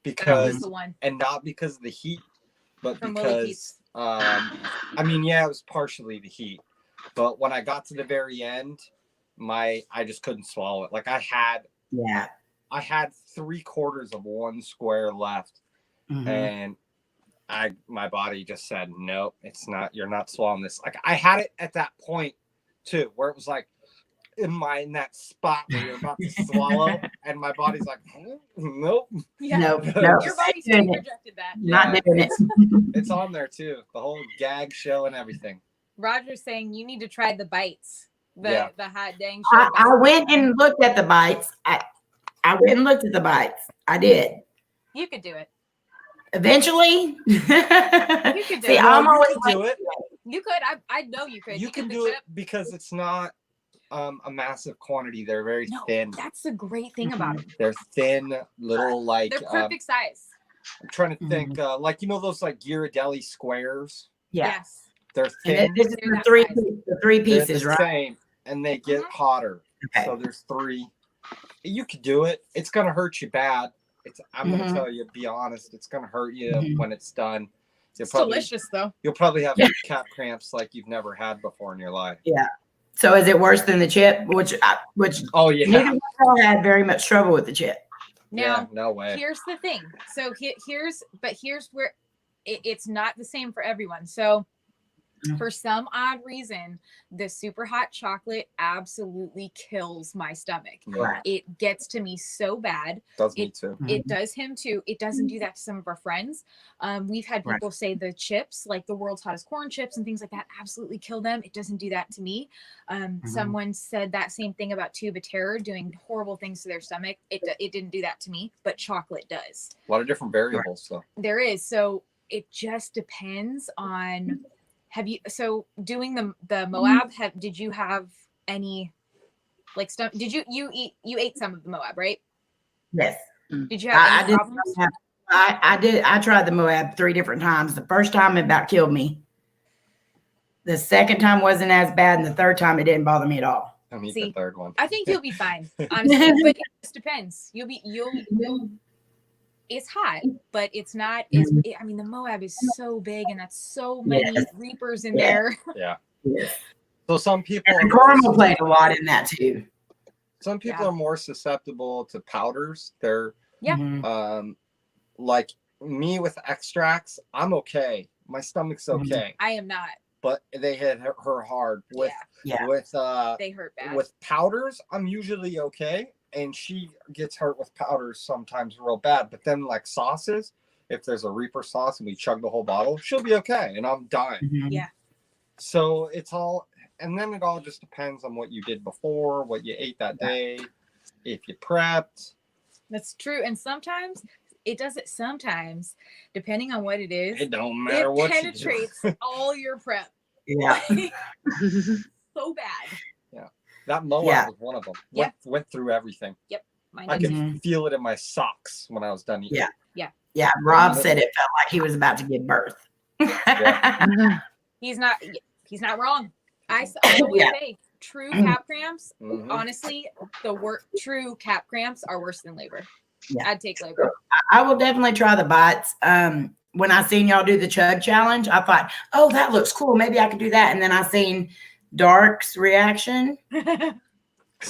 Because that was the one. And not because of the heat, but From because I mean, yeah, it was partially the heat. But when I got to the very end, I just couldn't swallow it. Like I had 3/4 of one square left, and my body just said, nope, it's not. You're not swallowing this. Like I had it at that point too, where it was like in that spot where you're about to swallow, and my body's like, nope. Yeah. No. Your body still rejected that. Not doing it. It's on there too. The whole gag show and everything. Roger's saying you need to try the bites. The hot dang show. I went and looked at the bites. I went and looked at the bites. I did. You could do it. Eventually. You could do See, it. I'm always do it. You could. I know you could. You can do it because it's not a massive quantity. They're very thin. That's the great thing about it. They're thin, little like. They're perfect size. I'm trying to think, like those like Ghirardelli squares. Yeah. Yes. They're thin. This is the three pieces, They're the same, and they get hotter. Okay. So there's 3. You could do it. It's gonna hurt you bad. I'm gonna tell you, be honest, it's gonna hurt you when it's done. It's delicious though. You'll probably have cap cramps like you've never had before in your life. Yeah. So is it worse than the chip? Which oh yeah, neither one of y'all had very much trouble with the chip. Now, no way. Here's the thing. So here's where it's not the same for everyone. So for some odd reason, the super hot chocolate absolutely kills my stomach. Right. It gets to me so bad. Does me too. It does him too. It doesn't do that to some of our friends. We've had people say the chips, like the world's hottest corn chips and things like that, absolutely kill them. It doesn't do that to me. Someone said that same thing about Tuba Terror doing horrible things to their stomach. It didn't do that to me, but chocolate does. A lot of different variables, though. There is. So it just depends on. Doing the Moab? Did you have any like stuff? Did you ate some of the Moab, right? Yes. Did you have any problems? I did. I tried the Moab 3 different times. The first time it about killed me. The second time wasn't as bad, and the third time it didn't bother me at all. I mean, the third one. I think you'll be fine, honestly. But it just depends. You'll. It's hot, but it's not. I mean, the Moab is so big, and that's so many reapers in there. Yeah. So some people. And caramel played a lot in that too. Some people are more susceptible to powders. They're like me with extracts. I'm okay. My stomach's okay. I am not. But they hit her hard with they hurt bad. With powders, I'm usually okay. And she gets hurt with powders sometimes real bad. But then like sauces, if there's a Reaper sauce and we chug the whole bottle, she'll be okay. And I'm dying. Yeah. So it's all, and then it all just depends on what you did before, what you ate that day, if you prepped. That's true. And sometimes it does it sometimes, depending on what it is. It don't matter what you do. It penetrates all your prep. Yeah. So bad. That Moab was one of them. Went through everything. Yep. I could feel it in my socks when I was done eating. Yeah. Rob said it felt like he was about to give birth. He's not wrong. I always say true cap cramps. Honestly, true cap cramps are worse than labor. Yeah. I'd take labor. I will definitely try the bites. When I seen y'all do the chug challenge, I thought, oh, that looks cool. Maybe I could do that. And then I seen Dark's reaction. And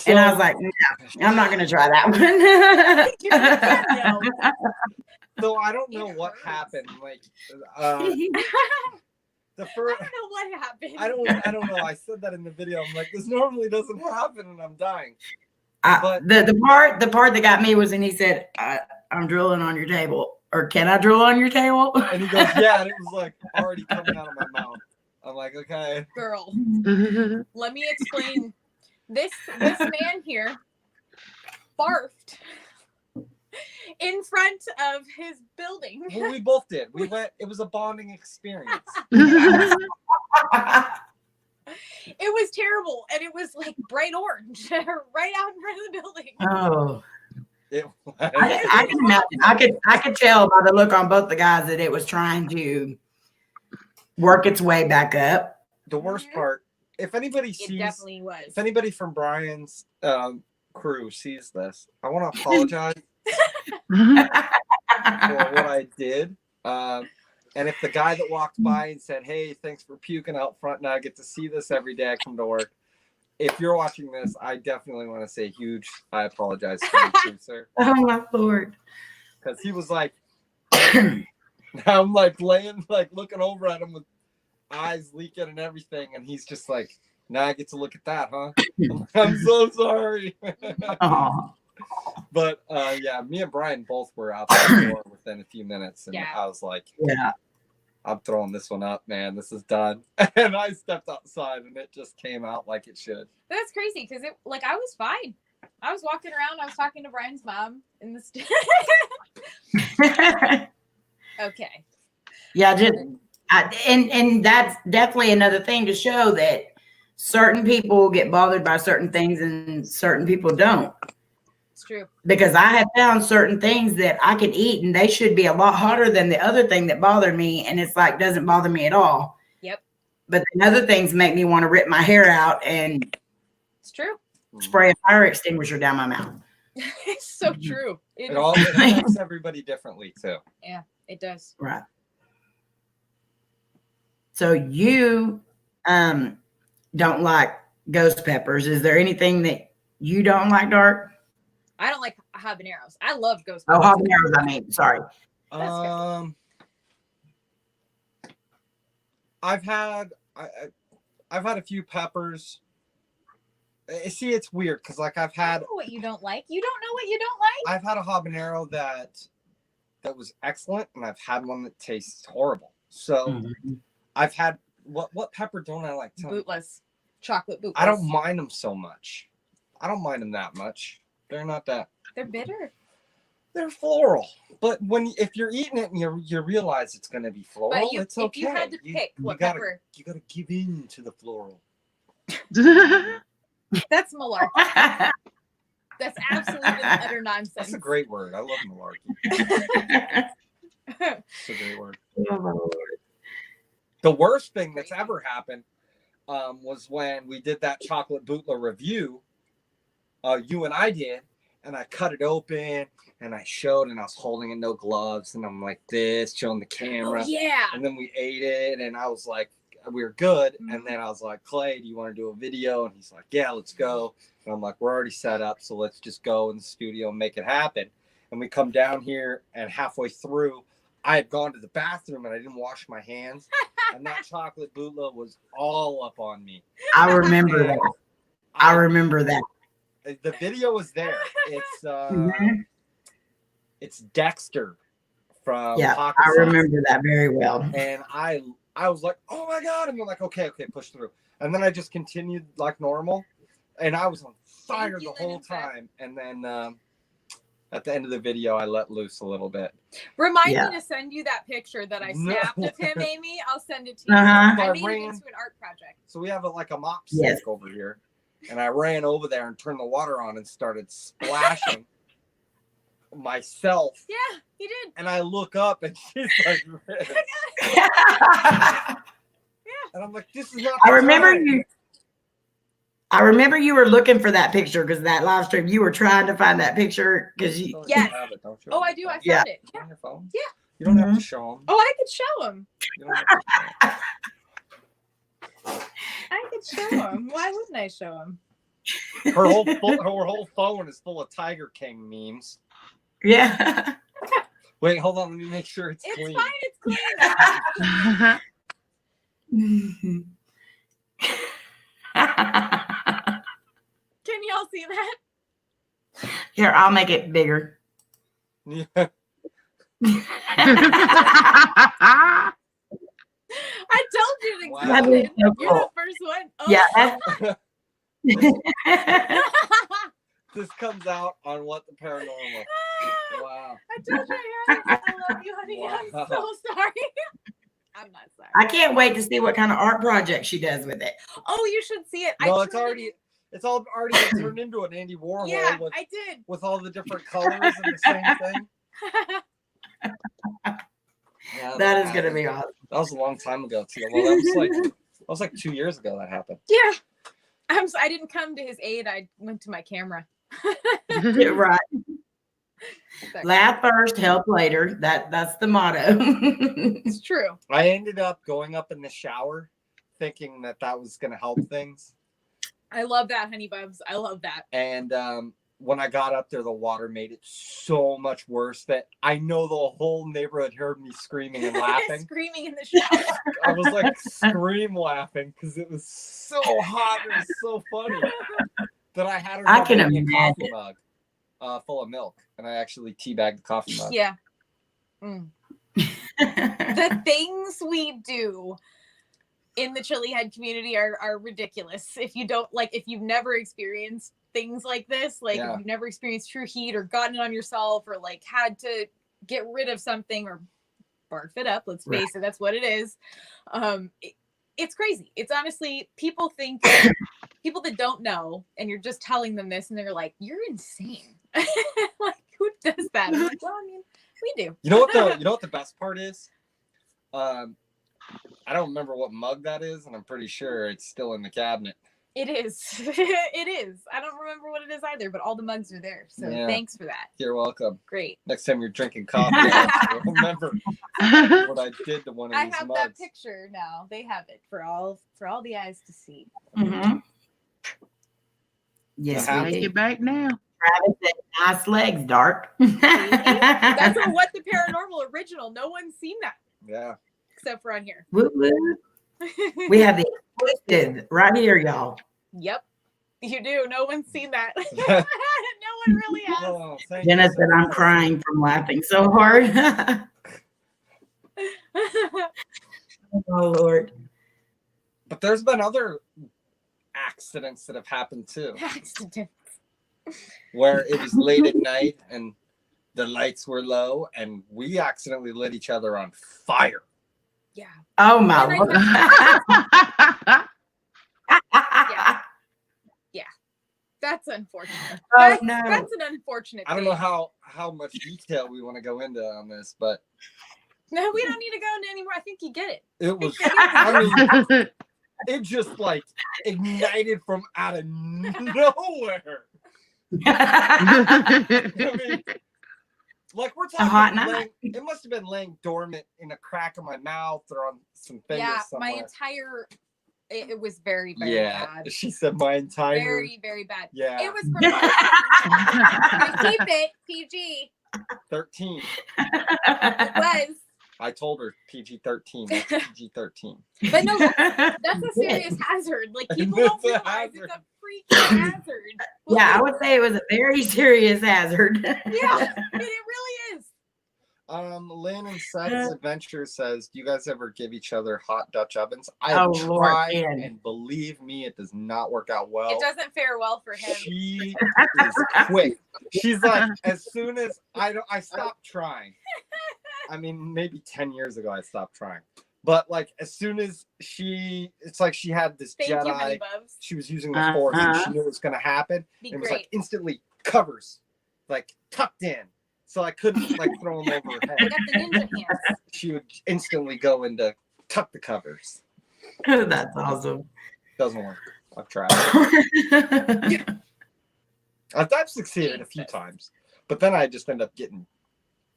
I was like, no, I'm not going to try that one. So I don't know what happened. Like, I don't know what happened. I don't know. I said that in the video. I'm like, this normally doesn't happen, and I'm dying. But the part that got me was when he said, I'm drilling on your table, or can I drill on your table? And he goes, yeah, and it was like already coming out of my mouth. I'm like, okay. Girl, let me explain. This man here barfed in front of his building. Well, we both did. We went. It was a bonding experience. It was terrible, and it was like bright orange right out in front of the building. Oh. I can imagine. I could tell by the look on both the guys that it was trying to work its way back up. The worst part, if anybody from Brian's crew sees this, I want to apologize for what I did. And if the guy that walked by and said, hey, thanks for puking out front, now I get to see this every day I come to work. If you're watching this, I definitely want to say I apologize to you too, sir. Oh my Lord. Because he was like, I'm like laying, like looking over at him with eyes leaking and everything. And he's just like, now I get to look at that, huh? I'm so sorry. But yeah, me and Brian both were out the door within a few minutes. And I was like, I'm throwing this one up, man. This is done. And I stepped outside and it just came out like it should. That's crazy because I was fine. I was walking around. I was talking to Brian's mom in the Okay. Yeah, and that's definitely another thing to show that certain people get bothered by certain things and certain people don't. It's true. Because I have found certain things that I can eat and they should be a lot hotter than the other thing that bothered me. And it's like, doesn't bother me at all. Yep. But the other things make me want to rip my hair out and it's true. Spray a fire extinguisher down my mouth. It's so true. It affects everybody differently too. Yeah, it does. Right. So you don't like ghost peppers. Is there anything that you don't like, Dark? I don't like habaneros. I love ghost Oh, peppers. habaneros, I mean. Sorry. I've had a few peppers. See, it's weird because like I've I had know what you don't like. You don't know what you don't like. I've had a habanero that was excellent, and I've had one that tastes horrible. So I've had what pepper don't I like? Bootless, chocolate bootless. I don't mind them so much. I don't mind them that much. They're not that. They're bitter. They're floral, but if you're eating it and you realize it's going to be floral, But it's okay. if you had to pick what pepper, you gotta give in to the floral. that's malarkey. That's absolute and utter nonsense. That's a great word. I love malarkey. It's a great word. The worst thing that's ever happened was when we did that chocolate bootler review. You and I did, and I cut it open and I showed, and I was holding it, no gloves, and I'm like this, showing the camera. Oh, yeah. And then we ate it, and I was like, we were good. And then I was like, Clay, do you want to do a video? And he's like, yeah, let's go. And I'm like, we're already set up, so let's just go in the studio and make it happen. And we come down here, and halfway through, I had gone to the bathroom and I didn't wash my hands, and that chocolate bootla was all up on me. I remember that. I remember that. The video is there. It's Dexter from I remember that very well. And I was like, oh my God. And I'm like, okay, push through. And then I just continued like normal. And I was on fire the whole time. And then at the end of the video, I let loose a little bit. Remind me to send you that picture that I snapped of him, Amy. I'll send it to you. I made it into an art project. So we have a mop stick over here. And I ran over there and turned the water on and started splashing myself. Yeah, he did. And I look up and she's like, and I'm like, this is not. I remember you were looking for that picture because that live stream you were trying to find that picture because you. Yes. Oh, I do. I found it. On your phone? Yeah. You don't have to show them. Oh, I could show him. You don't have to show 'em. I could show him. Why wouldn't I show him? Her whole phone is full of Tiger King memes. Yeah. Wait, hold on. Let me make sure it's clean. Fine. It's clean. Can y'all see that? Here, I'll make it bigger. Yeah. I told you to Wow. go in. So cool. You're the first one. Oh. Yeah. This comes out on What the Paranormal. Wow. I told you I love you, honey. Wow. I'm so sorry. I'm not sorry. I can't wait to see what kind of art project she does with it. Oh, you should see it. No, it's already turned into an Andy Warhol. Yeah, I did. With all the different colors and the same thing. Yeah, That is gonna be awesome. That was a long time ago too. Well, that was like 2 years ago that happened. Yeah. I didn't come to his aid. I went to my camera. Right. Laugh first, help later. That's the motto. It's true. I ended up going up in the shower thinking that was going to help things. I love that, honey bubs. I love that. And when I got up there, the water made it so much worse that I know the whole neighborhood heard me screaming and laughing. Screaming in the shower. I was like scream laughing because it was so hot and it was so funny that I had I can a imagine. coffee mug full of milk, and I actually teabagged the coffee mug. Yeah. The things we do in the chili head community are ridiculous. If you've never experienced things like this, if you've never experienced true heat or gotten it on yourself or had to get rid of something or barf it up, let's face it, that's what it is. It's crazy. It's honestly, people that don't know, and you're just telling them this and they're like, you're insane. Who does that? I'm like, well, I mean, we do. You know what the best part is? I don't remember what mug that is, and I'm pretty sure it's still in the cabinet. It is. It is. I don't remember what it is either, but all the mugs are there. So thanks for that. You're welcome. Great. Next time you're drinking coffee, I'll remember what I did to one of these I have mugs. that picture now. They have it for all the eyes to see. Mm-hmm. Yes, Take it back now. Travis said, nice legs, Dark. That's a What the Paranormal original. No one's seen that. Yeah. Except for on here. Woo woo. We have the exclusive right here, y'all. Yep. You do. No one's seen that. No one really has. Oh, Jenna said, I'm crying from laughing so hard. Oh, Lord. But there's been other accidents that have happened too. Accidents. Where it was late at night and the lights were low and we accidentally lit each other on fire. Yeah. Oh, my Lord. Yeah. That's unfortunate. Oh, no. That's an unfortunate I don't thing. know how much detail we want to go into on this, but No, we don't need to go into anymore. I think you get it. it was, I mean, it just like ignited from out of nowhere. I mean, like we're talking, hot night. it must have been laying dormant in a crack of my mouth or on some fingers somewhere. My entire, it was very, very bad. She said my entire. Very, very bad. Yeah. It was from keep it PG. 13. It was. I told her PG-13. That's PG-13. But no, that's a serious hazard. Like people don't realize it's a freaking hazard. Yeah, I would say it was a very serious hazard. Yeah, it really is. Lynn and Seth's Adventure says, do you guys ever give each other hot Dutch ovens? I Oh, have Lord, tried, man. and believe me, it does not work out well. It doesn't fare well for him. She is quick. She's like, as soon as I stopped trying. I mean, maybe 10 years ago I stopped trying. But like as soon as it's like she had this Thank you, Jedi. honey bubs. She was using the Force and she knew it was gonna happen. Be It was great. like instantly covers, like tucked in. So I couldn't like throw them over her I head. got the ninja hands. She would instantly go into tuck the covers. That's awesome. Doesn't work. I've tried. I've succeeded a few times, but then I just end up getting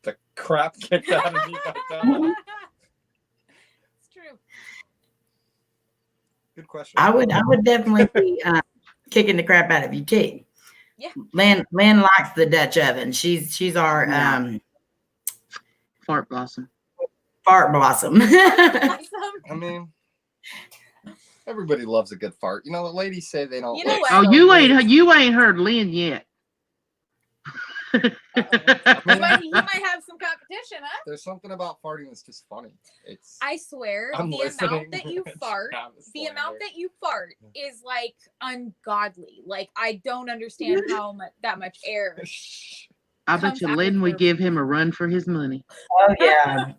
the crap kicked out of me by Bella. It's true. Good question. I would definitely be kicking the crap out of you too. Yeah. Lynn likes the Dutch oven. She's our Fart blossom. fart blossom. Awesome. I mean, everybody loves a good fart. You know, the ladies say they don't. You know like what? Oh, so you ain't heard Lynn yet. He might have some competition, huh? There's something about farting that's just funny. It's. I swear, I'm the listening. amount that you It's fart, Travis the Slater. amount that you fart is like ungodly. Like I don't understand how that much air. I bet you Comes Lynn after. would give him a run for his money. Oh yeah.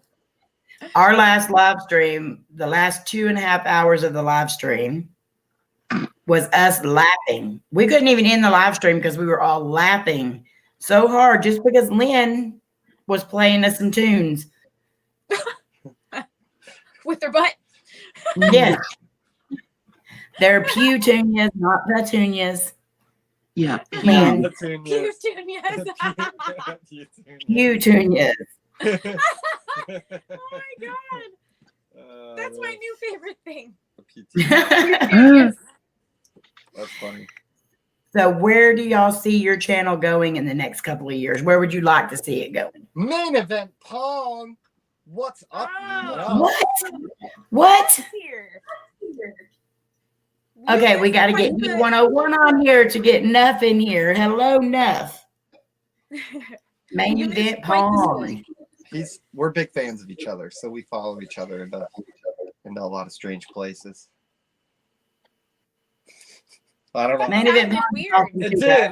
Our last live stream, the last 2.5 hours of the live stream was us laughing. We couldn't even end the live stream because we were all laughing so hard just because Lynn was playing us some tunes. With their butt. Yes. They're pewtunias, not petunias. Yeah. Man. Petunias. Pewtunias. Oh my god. That's my new favorite thing. That's funny. So where do y'all see your channel going in the next couple of years? Where would you like to see it going? Main event Pong. What's up? Oh. What? Here. Okay, we got to get B101 on here to get Nuff in here. Hello, Nuff. Main You event missed quite the Pong. We're big fans of each other, so we follow each other into a lot of strange places. I don't know. Main event Sounded Pong. weird. It did.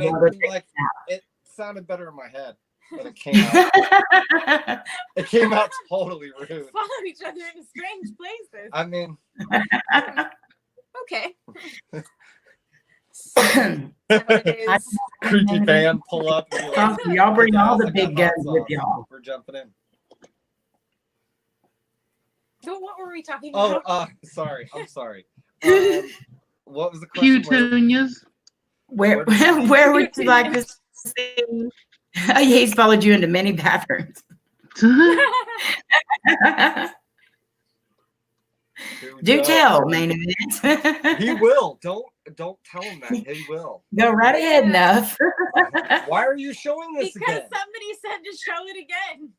It sounded better in my head, but it came out. It came out totally rude. Follow each other in strange places. I mean, Okay. creepy band pull up. And be like, Y'all bring all the I got big guns hot with sauce. y'all. We're jumping in. So what were we talking Oh, about? sorry. I'm sorry. What was the question? Petunias. Where would you like to see? He's followed you into many bathrooms. Do tell, main event. He will. Don't tell him that. He will. Go right ahead, enough. Why are you showing this because again? somebody said to show it again.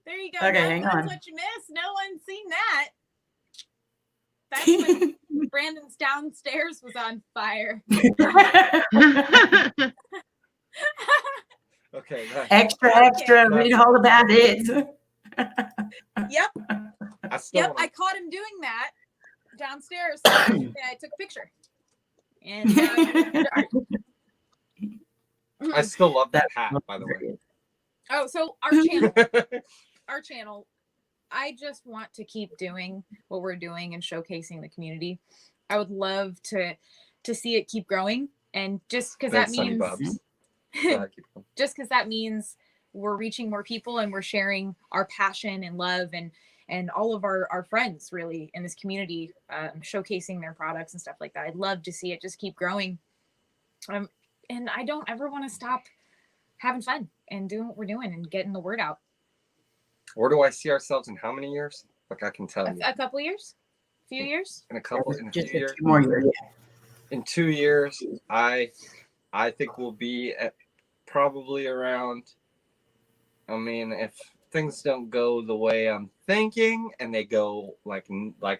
There you go. Okay, That's hang on. what you missed. No one's seen that. That's when Brandon's downstairs was on fire. Okay. Nice. Extra. Read all about it. Yep. I caught him doing that downstairs. So I took a picture. And I still love that hat, by the way. Oh, so our channel, I just want to keep doing what we're doing and showcasing the community. I would love to see it keep growing, and just because that means we're reaching more people and we're sharing our passion and love and all of our friends really in this community, showcasing their products and stuff like that. I'd love to see it just keep growing. And I don't ever want to stop having fun and doing what we're doing and getting the word out. Where do I see ourselves in how many years? Like I can tell you. A couple years? A few years? In a few years. More years. In 2 years, I think we'll be at probably around, I mean, if things don't go the way I'm thinking and they go like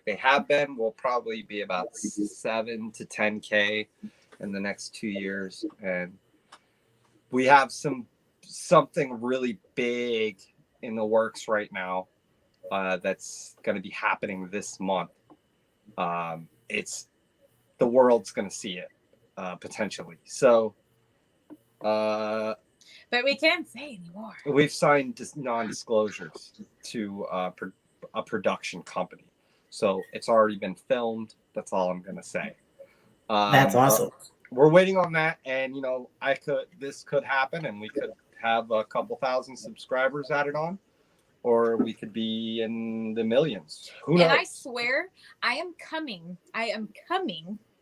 they have been, we'll probably be about 7 to 10K in the next 2 years. And we have something really big in the works right now that's going to be happening this month. It's the world's going to see it potentially. So but we can't say anymore. We've signed non-disclosures to a production company, so it's already been filmed. That's all I'm gonna say. That's awesome. We're waiting on that, and this could happen, and we could have a couple thousand subscribers added on, or we could be in the millions. Who knows? And I swear, I am coming.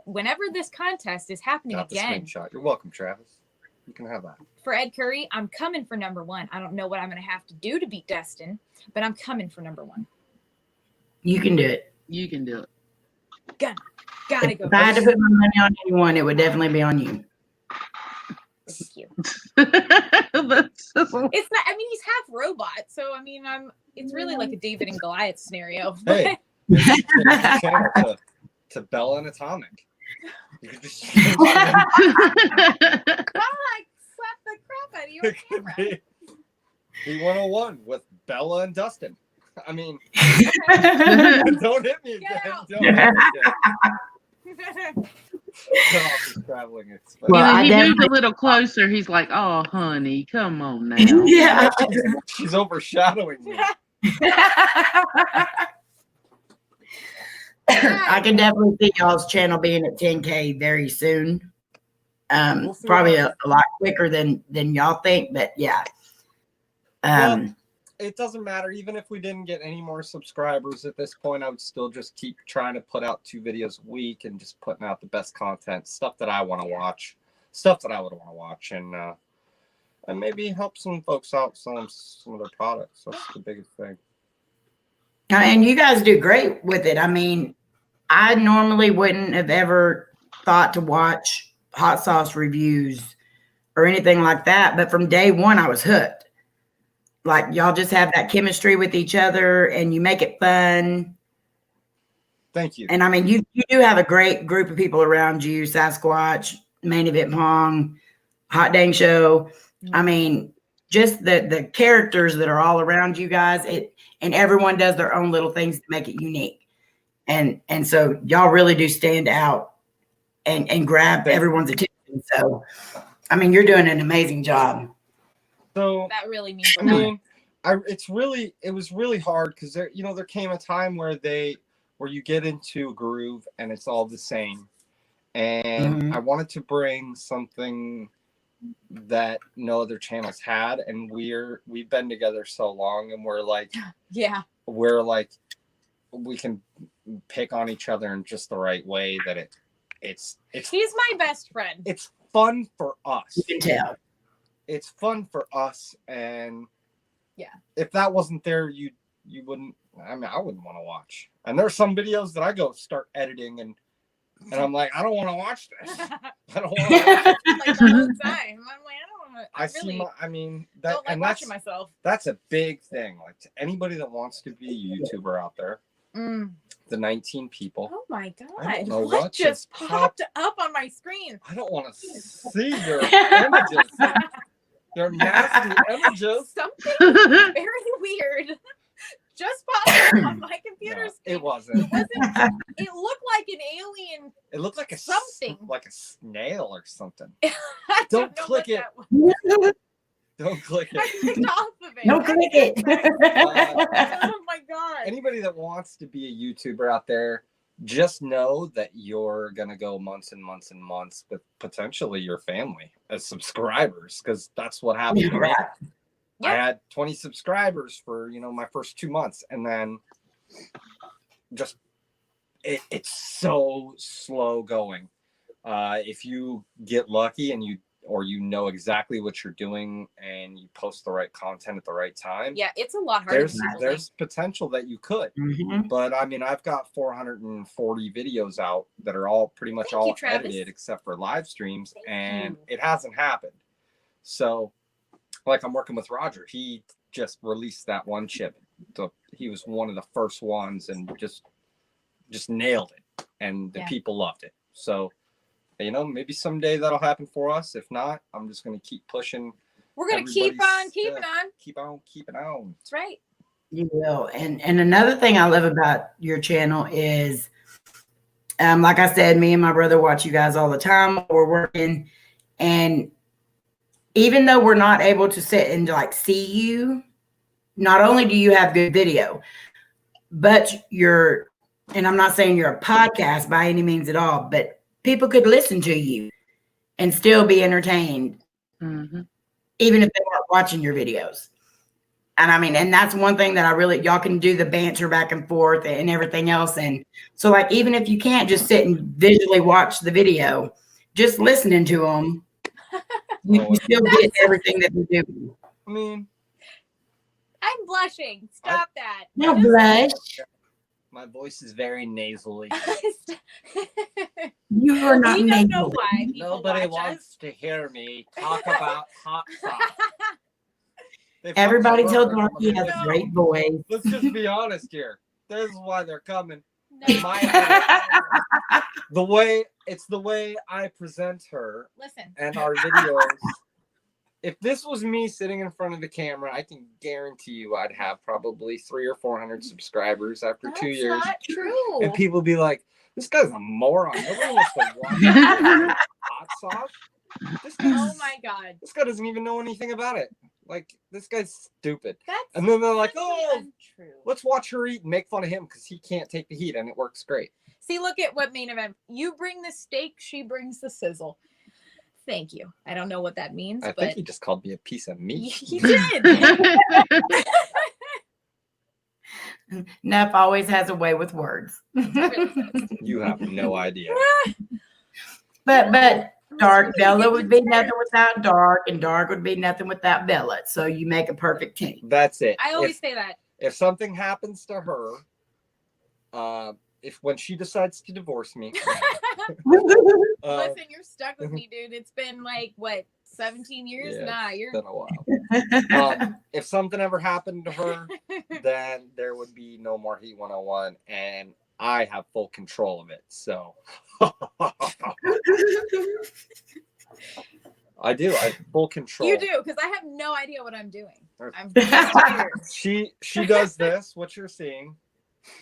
Whenever this contest is happening again. Screenshot. You're welcome, Travis. You can have that. For Ed Curry, I'm coming for #1. I don't know what I'm going to have to do to beat Destin, but I'm coming for #1. You can do it. You can do it. Gotta go. If I had to put my money on anyone, it would definitely be on you. Thank you. It's not. I mean, he's half robot, so I mean, it's really like a David and Goliath scenario. Hey, to Bella and Atomic. You could just I slap the crap out of you on camera. B101 with Bella and Dustin. I mean, don't hit me again. Don't hit me again. Traveling. Well, he moved a little closer. He's like, "Oh, honey, come on now." Yeah, she's overshadowing me. I can definitely see y'all's channel being at 10K very soon. Probably a lot quicker than y'all think, but yeah. Well, it doesn't matter. Even if we didn't get any more subscribers at this point, I would still just keep trying to put out 2 videos a week and just putting out the best content, stuff that I want to watch, stuff that I would want to watch, and maybe help some folks out selling some of their products. That's the biggest thing. And you guys do great with it. I mean, I normally wouldn't have ever thought to watch hot sauce reviews or anything like that. But from day one, I was hooked. Like, y'all just have that chemistry with each other and you make it fun. Thank you. And I mean, you do have a great group of people around you, Sasquatch, Main Event Pong, Hot Dang Show. I mean, just the characters that are all around you guys, and everyone does their own little things to make it unique. And so y'all really do stand out and grab everyone's attention. So, I mean, you're doing an amazing job. So that really means a lot. I mean, it was really hard because there came a time where you get into a groove and it's all the same. And I wanted to bring something that no other channels had, and we've been together so long, and we're like we can pick on each other in just the right way that It's He's my best friend. it's fun for us. You can tell. It's fun for us, and Yeah. if that wasn't there, you wouldn't. I mean, I wouldn't want to watch. And there's some videos that I go start editing, and I'm like, I don't want to watch this. I don't want to watch it. Like the whole time. I'm like, I don't want to. I see. Really I mean, don't like and watching myself. that's a big thing. Like to anybody that wants to be a YouTuber out there, the 19 people. Oh my I don't god! know What just popped up on my screen? I don't want to see your images. Your nasty images. Something very weird just popped up on my computer No, screen. it wasn't. It looked like an alien. It looked like something. like a snail or something. I Don't know click what it. that was. Don't click I it. clicked off of it. No, click it. Oh my god! Anybody that wants to be a YouTuber out there, just know that you're gonna go months and months and months with potentially your family as subscribers, because that's what happened to me. I had 20 subscribers for my first 2 months, and then just it's so slow going. If you get lucky and you know exactly what you're doing and you post the right content at the right time, Yeah, it's a lot harder. there's potential that you could. But I mean, I've got 440 videos out that are all pretty much all edited except for live streams, and it hasn't happened. So like, I'm working with Roger. He just released that one chip. So he was one of the first ones and just nailed it, and the people loved it. So maybe someday that'll happen for us. If not, I'm just going to keep pushing. We're going to keep on keeping on. Keep on keeping on. That's right. You will. And another thing I love about your channel is, like I said, me and my brother watch you guys all the time while we're working. And even though we're not able to sit and like see you, not only do you have good video, but and I'm not saying you're a podcast by any means at all, but people could listen to you and still be entertained, even if they weren't watching your videos. And I mean, and that's one thing that y'all can do the banter back and forth and everything else. And so like, even if you can't just sit and visually watch the video, just listening to them, you still get everything that they do. I mean, I'm blushing. Stop that. No blush. My voice is very nasally. You are not we don't nasally. know why. Nobody wants to hear me talk about hot sauce. Everybody tells Mark he has a great voice. Let's just be honest here. This is why they're coming. No. The way I present her. Listen. And our videos. If this was me sitting in front of the camera, I can guarantee you I'd have probably 300 or 400 subscribers after 2 years. That's not true. And people be like, "This guy's a moron. Nobody wants to watch hot sauce." Oh my god. This guy doesn't even know anything about it. Like, this guy's stupid. That's and then they're like, untrue. Let's watch her eat and make fun of him because he can't take the heat, and it works great. See, look at what main event. You bring the steak, she brings the sizzle. Thank you. I don't know what that means. I think he just called me a piece of meat. He did. Neff always has a way with words. You have no idea. But dark Bella would be nothing without dark, and dark would be nothing without Bella. So you make a perfect team. That's it. I always say that. If something happens to her, when she decides to divorce me, listen, you're stuck with me, dude. It's been like what, 17 years? Yeah, Nah, you're been a while. If something ever happened to her, then there would be no more Heat 101, and I have full control of it. So I do. I have full control. You do, because I have no idea what I'm doing. I'm just tired. She does this, what you're seeing,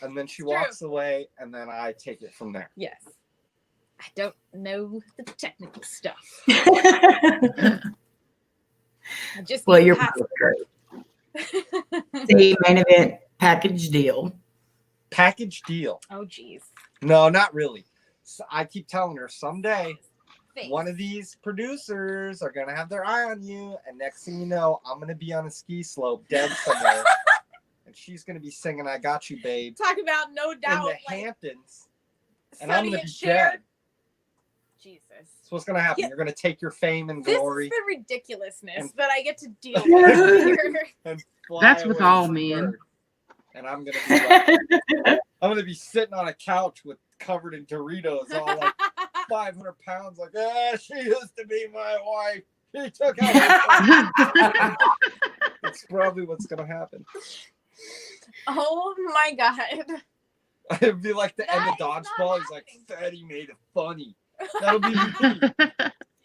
and then she It's walks away, and then I take it from there. Yes. I don't know the technical stuff. I just Well, you're pass great. See, main event package deal. Package deal. Oh, geez. No, not really. So I keep telling her someday Thanks. one of these producers are gonna have their eye on you, and next thing you know, I'm gonna be on a ski slope dead somewhere, and she's gonna be singing "I Got You, Babe" Talk about no in doubt. the Like, Hamptons, and Sonny I'm gonna and be Cher. dead. Jesus. That's what's gonna happen. Yeah. You're gonna take your fame and This glory. is the ridiculousness and- that I get to deal with here. And fly That's with away all from men. Earth. And I'm gonna be like, I'm gonna be sitting on a couch with covered in Doritos, all like 500 pounds. Like, she used to be my wife. She took out my son." That's probably what's gonna happen. Oh my god. It'd be like the end of That is not dodgeball. He's like, happening. Fatty made it funny. That'll be me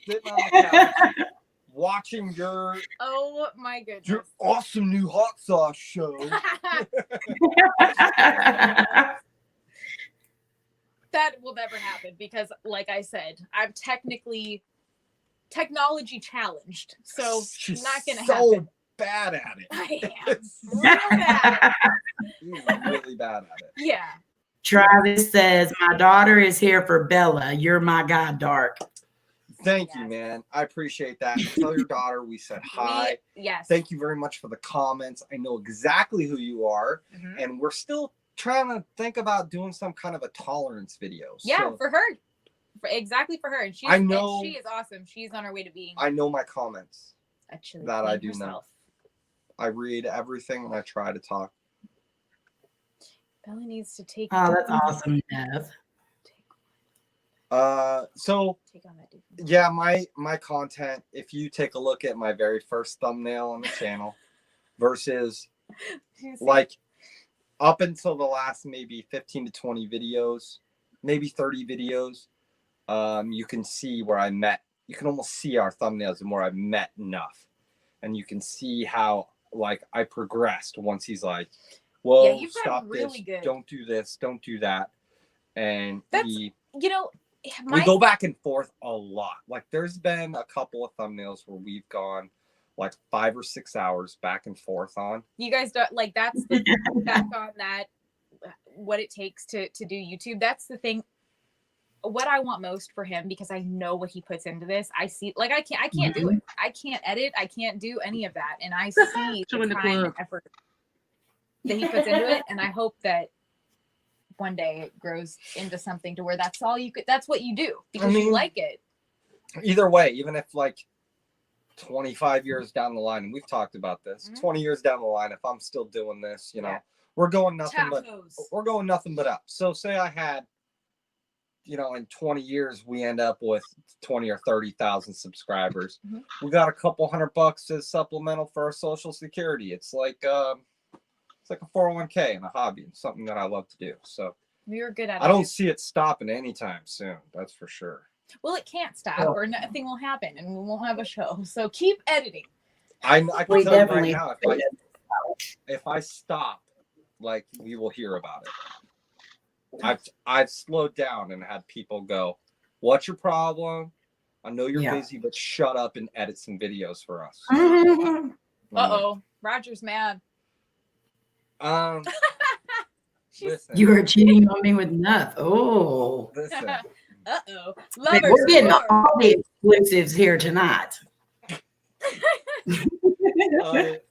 sitting on the couch watching your Oh my goodness. awesome new hot sauce show. That will never happen because, like I said, I'm technology challenged, so She's not gonna so happen. bad at it. I am real bad. She's really bad at it. Yeah. Travis says, my daughter is here for Bella. You're my god, Dark. Thank Yes. you, man. I appreciate that. Tell your daughter we said hi. Yes. Thank you very much for the comments. I know exactly who you are, Mhm. and we're still trying to think about doing some kind of a tolerance video. Yeah, So for her. Exactly for her. And I know- she is awesome. She's on her way to being I know my comments. a chili that I queen do know. herself. I read everything and I try to talk. Bella needs to take. Oh, that's awesome, Nev. So Take on that dude. yeah, my content, if you take a look at my very first thumbnail on the channel versus like up until the last maybe 15 to 20 videos, maybe 30 videos, you can see where I met. You can almost see our thumbnails and where I met enough. And you can see how like I progressed once he's like, whoa, Yeah, you've stop gotten really this, good. don't do this, don't do that. And That's- he You know, we go back and forth a lot. Like there's been a couple of thumbnails where we've gone like 5 or 6 hours back and forth on. you guys don't like that's the back on that what it takes to do YouTube. That's the thing. What I want most for him, because I know what he puts into this. I see, like I can't do it. I can't edit. I can't do any of that, and I see Join the the time club. and effort that he puts into it, and I hope that one day it grows into something to where that's all you could. That's what you do because I mean, you like it. Either way, even if like 25 years down the line, and we've talked about this, 20 years down the line, if I'm still doing this, you know, Yeah. we're going nothing but up. So say I had, you know, in 20 years we end up with 20 or 30,000 subscribers. Mhm. We got a couple $100 as supplemental for our social security. It's like a 401k and a hobby and something that I love to do. So We were good at it. I don't see it stopping anytime soon. That's for sure. Well, it can't stop, Oh. or nothing will happen, and we won't have a show. So keep editing. I can We tell you right definitely now, if I stop, like we will hear about it. I've slowed down and had people go, "What's your problem? I know you're Yeah. busy, but shut up and edit some videos for us." Uh-oh, Roger's mad. Listen, You were cheating on me with Nuff. Oh. listen. Uh-oh. Like, Lovers we're getting galore. all the exclusives here tonight.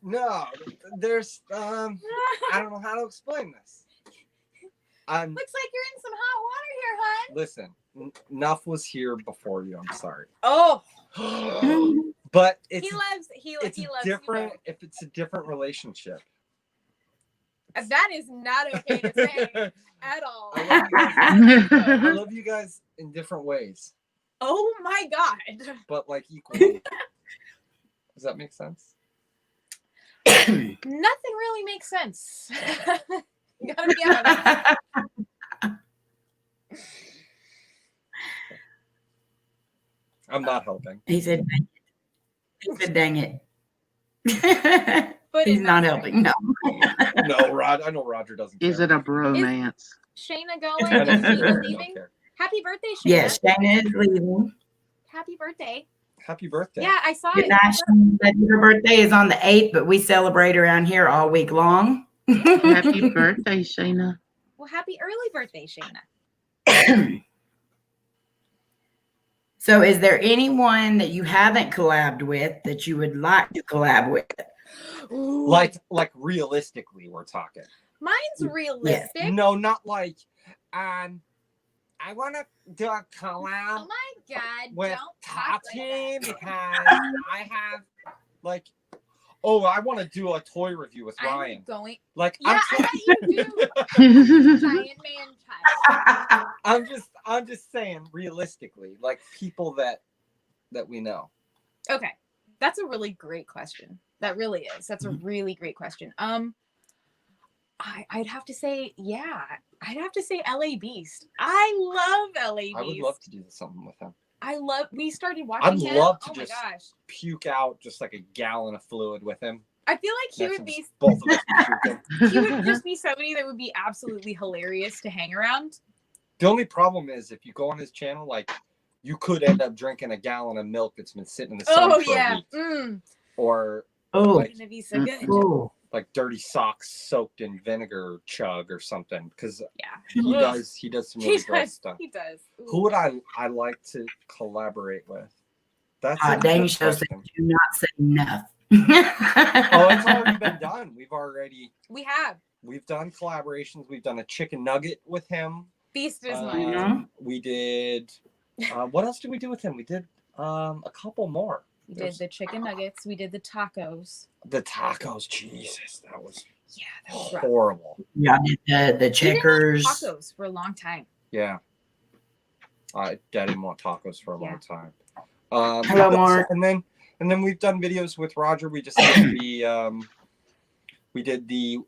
No, there's I don't know how to explain this. Looks like you're in some hot water here, hon. Listen, Nuff was here before you. I'm sorry. Oh, But he it's loves different if it's a different relationship. You. That is not okay to say at all. I love you guys in different ways, Oh my god. but like equally. Does that make sense? Nothing really makes sense. You gotta be honest. I'm not helping. He said, dang it. He said, dang it. But He's in not my helping. No. No, I know Roger doesn't care. Is it a bromance? Shayna going? I know Is he Shayna don't leaving? care. Happy birthday, Shayna. Yes, Shayna is leaving. Happy birthday. Happy birthday. Yeah, I saw Good it. night. Shayna said her birthday is on the 8th, but we celebrate around here all week long. Happy birthday, Shayna. Well, happy early birthday, Shayna. So is there anyone that you haven't collabed with that you would like to collab with? Like realistically, we're talking. Mine's realistic. No, not like I want to do a collab Oh my God, with don't talk Tati like that. because I have like, oh, I want to do a toy review with I'm Ryan. going. Like, Yeah, I'm I bet you do. Giant man child. I'm just saying, realistically, like people that we know. Okay, that's a really great question. That really is. That's a really great question. I'd have to say, yeah, I'd have to say LA Beast. I love LA Beast. I would love to do something with him. We started watching him. I'd love to oh just my gosh. puke out just like a gallon of fluid with him. I feel like he That's would be both of us be puking. he would just be somebody that would be absolutely hilarious to hang around. The only problem is if you go on his channel, like you could end up drinking a gallon of milk that's been sitting in the sun for a week. Or It's gonna be so good. like dirty socks soaked in vinegar chug or something, because Yeah, he does some really gross stuff. He does. Ooh. Who would I like to collaborate with? That's a Dang good show said, question. do not say enough. Oh, it's already been done. We've done collaborations. We've done a chicken nugget with him. Beast is mine. We did what else did we do with him? We did a couple more. We did the chicken nuggets. We did the tacos. The tacos, Jesus, that was rough. horrible. Yeah, the checkers. We didn't like tacos for a long time. Yeah. I didn't want tacos for a long time. Hello, Mark. And then we've done videos with Roger. We just did we did the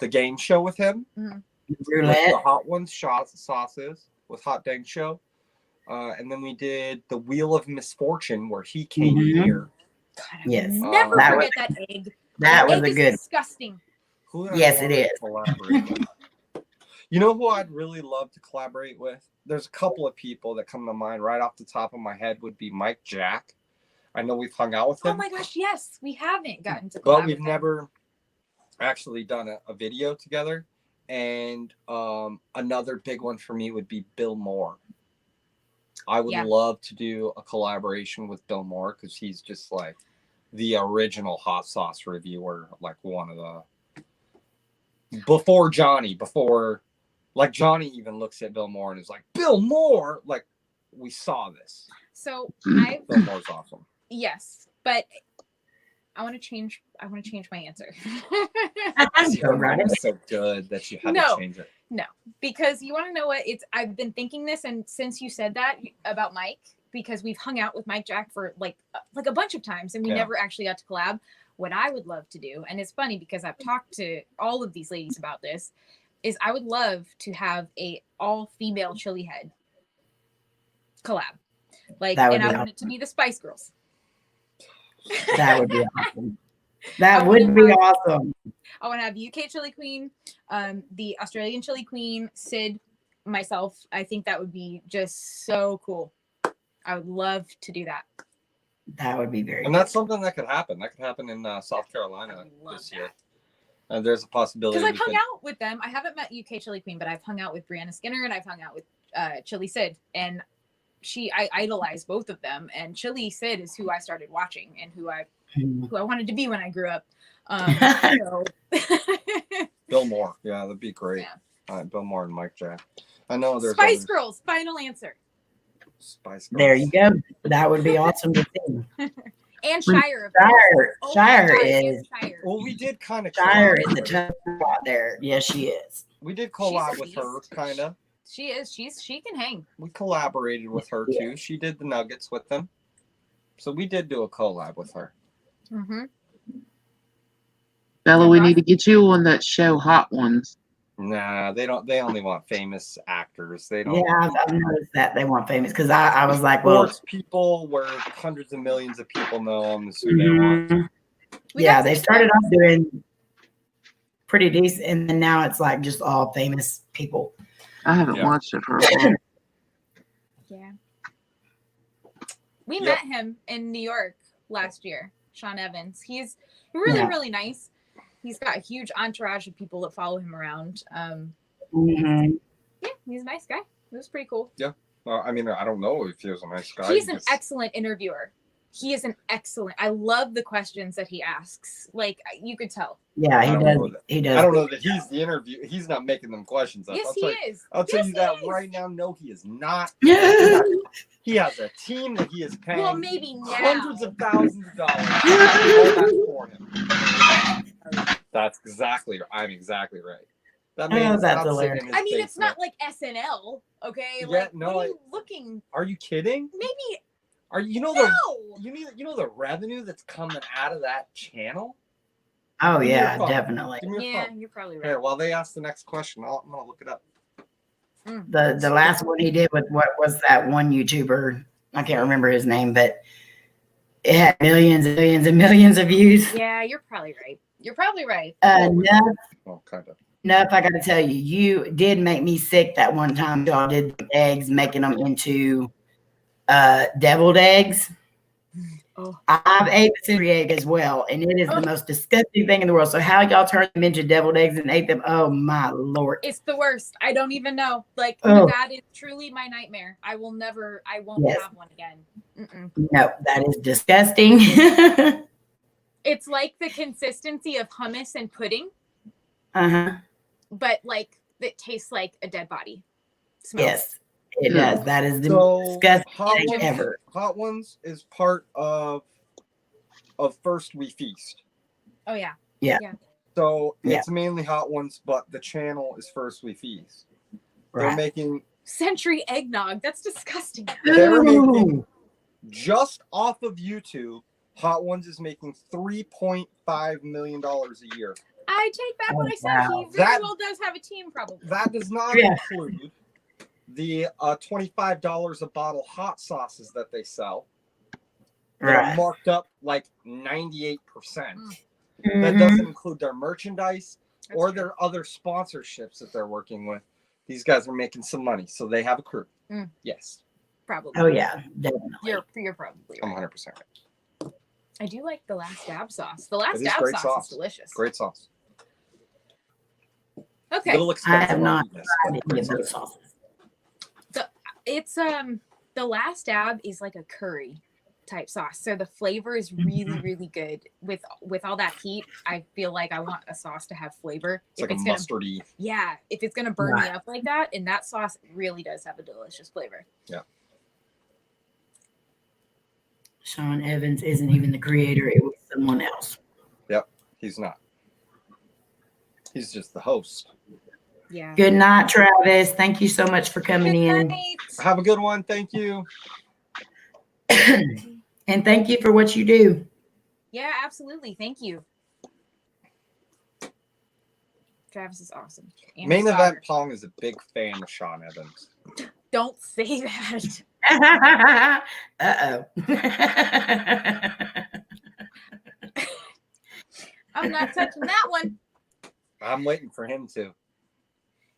game show with him. Mm-hmm. Roulette. With the hot ones, shots, sauces with Hot Dang Show. And then we did the Wheel of Misfortune where he came here. God, Yes. Never that forget was, that egg. That was egg a is good. Disgusting. Yes, it is. Collaborate with? You know who I'd really love to collaborate with? There's a couple of people that come to mind right off the top of my head would be Mike Jack. I know we've hung out with him. Oh my gosh, yes. We haven't gotten to collab but we've with never actually done a video together. And another big one for me would be Bill Moore. I would love to do a collaboration with Bill Moore because he's just like the original hot sauce reviewer, like one of the before like Johnny even looks at Bill Moore and is like, Bill Moore, like we saw this. So Bill Moore's awesome. Yes, but I want to change my answer. It's so good that you had to change it. No, because you want to know what I've been thinking this, and since you said that about Mike, because we've hung out with Mike Jack for like a bunch of times, and we never actually got to collab. What I would love to do, and it's funny because I've talked to all of these ladies about this, is I would love to have a all-female chili head collab, and I want it to be the Spice Girls. That would be awesome. That would be awesome. I want to have UK Chili Queen, the Australian Chili Queen, Sid, myself. I think that would be just so cool. I would love to do that. That would be very And that's something that could happen. That could happen in South Carolina this year. And there's a possibility. Because I've hung out with them. I haven't met UK Chili Queen, but I've hung out with Brianna Skinner and I've hung out with Chili Sid. And I idolize both of them. And Chili Sid is who I started watching and who I wanted to be when I grew up. Bill Moore. Yeah, that'd be great. Yeah. Bill Moore and Mike Jack. I know there's Spice Girls. Final answer. Spice Girls. There you go. That would be awesome to see. And Shire. Shire is. Shire. Well, we did kind of. Shire is a tough spot there. Yes, she is. We did collab with her, kind of. She is. She can hang. We collaborated with her too. She did the nuggets with them, so we did do a collab with her. Mm-hmm. Bella, we need to get you on that show, Hot Ones. Nah, they don't. They only want famous actors. They don't. Yeah, I've noticed that they want famous because I was like, sports people where hundreds of millions of people know them is who they want. Yeah, they started off doing pretty decent, and then now it's like just all famous people. I haven't watched it for a while. Yeah. We met him in New York last year, Sean Evans. He's really, really nice. He's got a huge entourage of people that follow him around. Yeah, he's a nice guy. It was pretty cool. Yeah. Well, I mean, I don't know if he was a nice guy. He's an excellent interviewer. He is an excellent. I love the questions that he asks. Like you could tell. Yeah, I he don't does. know that. He does. I don't know that he's the interview. He's not making them questions up. Yes, I'll he tell you, is. I'll tell Yes, you that he is. right now. No, he is not. Yeah. He has a team that he is paying Well, maybe now. hundreds of thousands of dollars for him. That's exactly. I'm exactly right. That man's that's not hilarious. sitting in his I mean, it's basement. not like SNL, okay? Yeah, Like, no, what are you looking? Are you kidding? Maybe Are you know no. you know the revenue that's coming out of that channel? Oh Give me your yeah, phone. definitely. Give me your Yeah, phone. you're probably right. Here, while they ask the next question, I'm gonna look it up. The last one he did with what was that one YouTuber? I can't remember his name, but it had millions and millions and millions of views. Yeah, you're probably right. You're probably right. Enough, Oh, kind of. I got to tell you, you did make me sick that one time. Y'all did the eggs, making them into deviled eggs. Oh. I've ate the century egg as well, and it is the most disgusting thing in the world. So how y'all turned them into deviled eggs and ate them? Oh my Lord. It's the worst. I don't even know. Like Oh. that is truly my nightmare. I won't Yes. have one again. Mm-mm. No, that is disgusting. It's like the consistency of hummus and pudding, Uh-huh. but like it tastes like a dead body. Smells. Yes, it does. That is the So most disgusting Hot thing Ones, ever. Hot Ones is part of First We Feast. Oh yeah. So Yeah. it's mainly Hot Ones, but the channel is First We Feast. They're Right. making Century eggnog. That's disgusting. They're making Ooh. just off of YouTube. Hot Ones is making $3.5 million a year. I take back what I said. Wow. He very That- well does have a team, probably. That does not Yeah. include the $25 a bottle hot sauces that they sell. That are Right. marked up like 98%. Mm. That Mhm. doesn't include their merchandise That's or true. their other sponsorships that they're working with. These guys are making some money, so they have a crew. Mm. Yes, Probably. Oh yeah, definitely. You're probably I'm right. 100% right. I do like the last dab sauce. The last It is dab great sauce sauce. is delicious. Great sauce. Okay. Little expensive. have not on this, I but didn't great get those sauce. sauces. It's the last dab is like a curry type sauce. So the flavor is really, really good. With all that heat, I feel like I want a sauce to have flavor. It's like a gonna, mustardy. yeah, if it's gonna burn me Right. up like that, and that sauce really does have a delicious flavor. Sean Evans isn't even the creator; it was someone else. He's not. He's just the host. Yeah. Good night, Travis. Thank you so much for coming Good in, night. Have a good one. Thank you. and thank you for what you do. Yeah, absolutely. Thank you. Travis is awesome. And Main his Event daughter. Pong is a big fan of Sean Evans. Don't say that. Uh-oh. I'm not touching that one. I'm waiting for him to.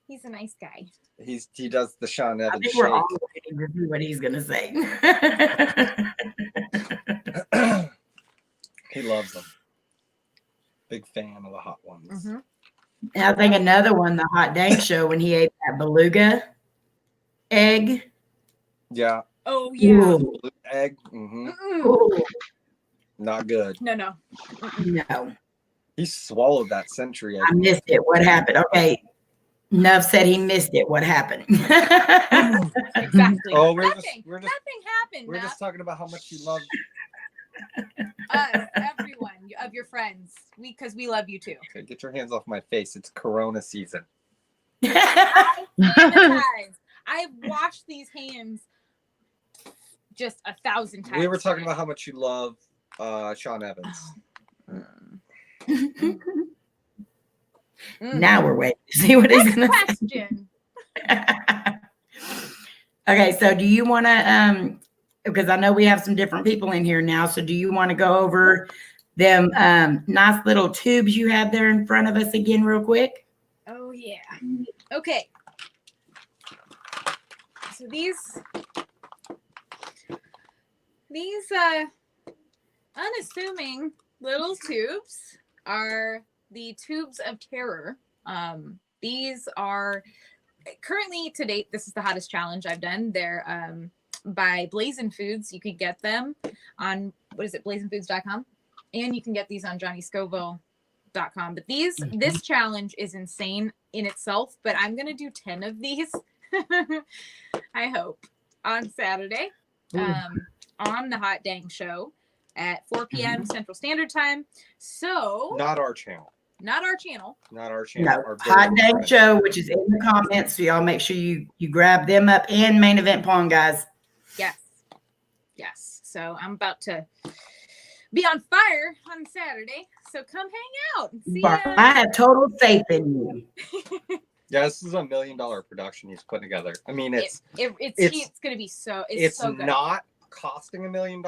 He's a nice guy. He does the Sean I Evans think shake. we're all waiting to see what he's gonna say. He loves them. Big fan of the hot ones. Mm-hmm. And I think another one, the Hot Dang Show, when he ate that beluga egg. Yeah. Oh yeah. Ooh. Blue egg. Hmm. Mm-mm. Ooh, Not good. No. no, He swallowed that century egg. I missed it. What happened? Okay, Nuff said he missed it. What happened? Exactly. Oh, we're nothing. just Nothing happened. we're just talking about how much you love. Us, everyone of your friends. Because we love you too. Okay, get your hands off my face. It's Corona season. Sanitized. I've washed these hands just 1,000 times. We were talking about how much you love Sean Evans. Now we're waiting to see what he's Next gonna question. say. Okay, so do you want to? Because I know we have some different people in here now. So do you want to go over them nice little tubes you have there in front of us again, real quick? Oh yeah. Okay. So these unassuming little tubes are the tubes of terror. These are currently to date, this is the hottest challenge I've done. They're by Blazing Foods. You could get them on what is it, blazingfoods.com, and you can get these on johnnyscoville.com. But this challenge is insane in itself, but I'm gonna do 10 of these. I hope on Saturday on the Hot Dang Show at 4 p.m. Central Standard Time. So Not our channel. Not our channel. Not our channel. No, Our Hot very Dang friend. Show, which is in the comments. So y'all make sure you grab them up, and Main Event Pawn, guys. Yes. So I'm about to be on fire on Saturday. So come hang out and see. I have total faith in you. Yeah, this is $1 million production he's putting together. I mean, it's gonna be so. It's so good. not costing $1 million,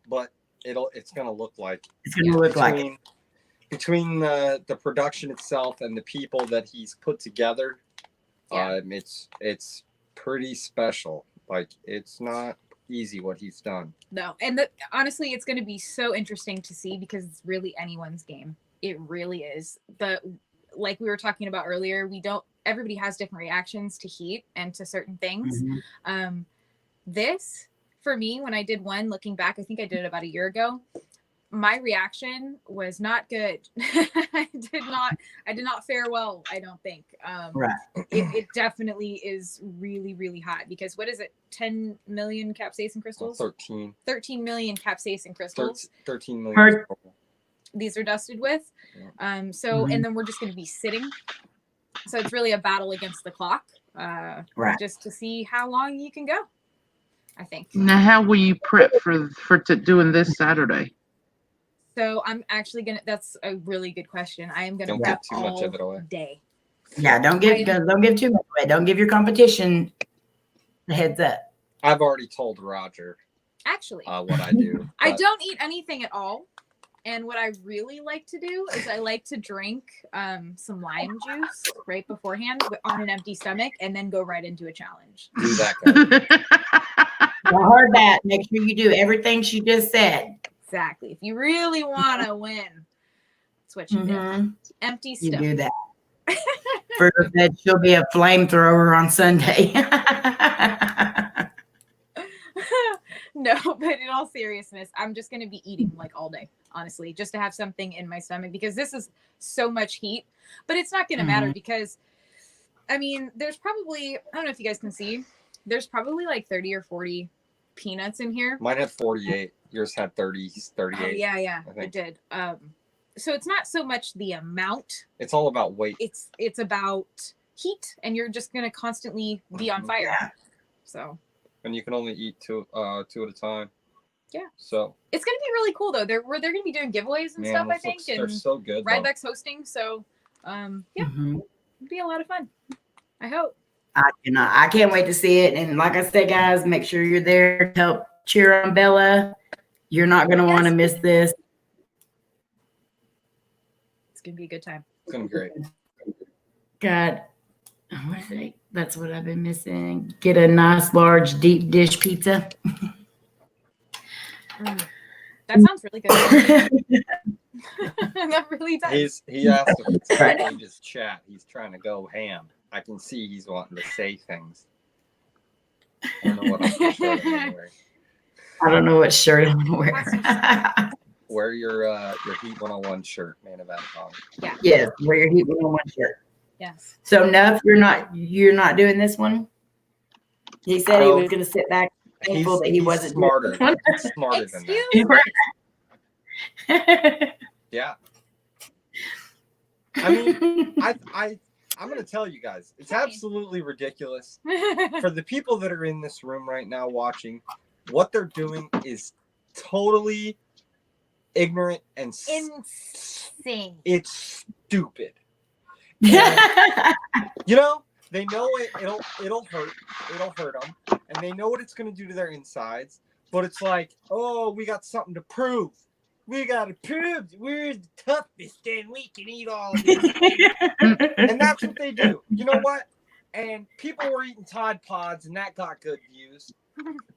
but it's gonna look like It's gonna look like it. Between the production itself and the people that he's put together, it's pretty special. Like, it's not easy what he's done. No, and honestly, it's going to be so interesting to see because it's really anyone's game. It really is. Like we were talking about earlier, everybody has different reactions to heat and to certain things. This, for me, when I did one, looking back, I think I did it about a year ago. My reaction was not good. I did not fare well, I don't think. Right. It definitely is really, really hot because what is it? 10 million capsaicin crystals? 13 million capsaicin crystals. 13 million. These are dusted with. And then we're just going to be sitting. So it's really a battle against the clock. Right. Just to see how long you can go, I think. Now, how will you prep for doing this Saturday? So I'm actually that's a really good question. I am gonna prep too much of it away. Day. Yeah, don't give too much away. Don't give your competition the heads up. I've already told Roger Actually, what I do. I don't eat anything at all. And what I really like to do is I like to drink some lime juice right beforehand on an empty stomach and then go right into a challenge. Do that, guys. I heard that. Make sure you do everything she just said. Exactly. If you really want to win, that's what you do. Empty You stomach. do that. First said she'll be a flamethrower on Sunday. No, but in all seriousness, I'm just going to be eating like all day, honestly, just to have something in my stomach because this is so much heat. But it's not going to matter because, I mean, there's probably, I don't know if you guys can see, there's probably like 30 or 40 peanuts in here. Mine had 48. Yours had 30, 38. Oh, yeah, it did. So it's not so much the amount. It's all about weight. It's about heat, and you're just going to constantly be on fire. Yeah. So. And you can only eat two at a time. Yeah. So it's gonna be really cool though. They're going to be doing giveaways and stuff. I think. They're so good. Ryback's hosting, so it'll be a lot of fun. I hope. I can't wait to see it. And like I said, guys, make sure you're there to help cheer on Bella. You're not going to want to miss this. It's going to be a good time. It's going to be great. God, what is it? That's what I've been missing. Get a nice, large, deep dish pizza. That sounds really good. That really does. He asked if his chat. He's trying to go ham. I can see he's wanting to say things. I don't know what I'm going to show him anyway. I don't know what shirt I'm going to wear. Wear your Heat 101 shirt, Man Event on. Yeah. Yes, wear your Heat 101 shirt. Yes. So Nuff, you're not doing this one? He said he was going to sit back, thankful that he wasn't smarter. He's smarter than that. Yeah. I mean, I'm going to tell you guys, it's absolutely ridiculous. For the people that are in this room right now watching, what they're doing is totally ignorant and insane. It's stupid. And, you know, they know it'll hurt them, and they know what it's going to do to their insides. But it's like, oh, we got something to prove. We got to prove we're the toughest and we can eat all of this. And that's what they do. You know what? And people were eating Tide Pods, and that got good views.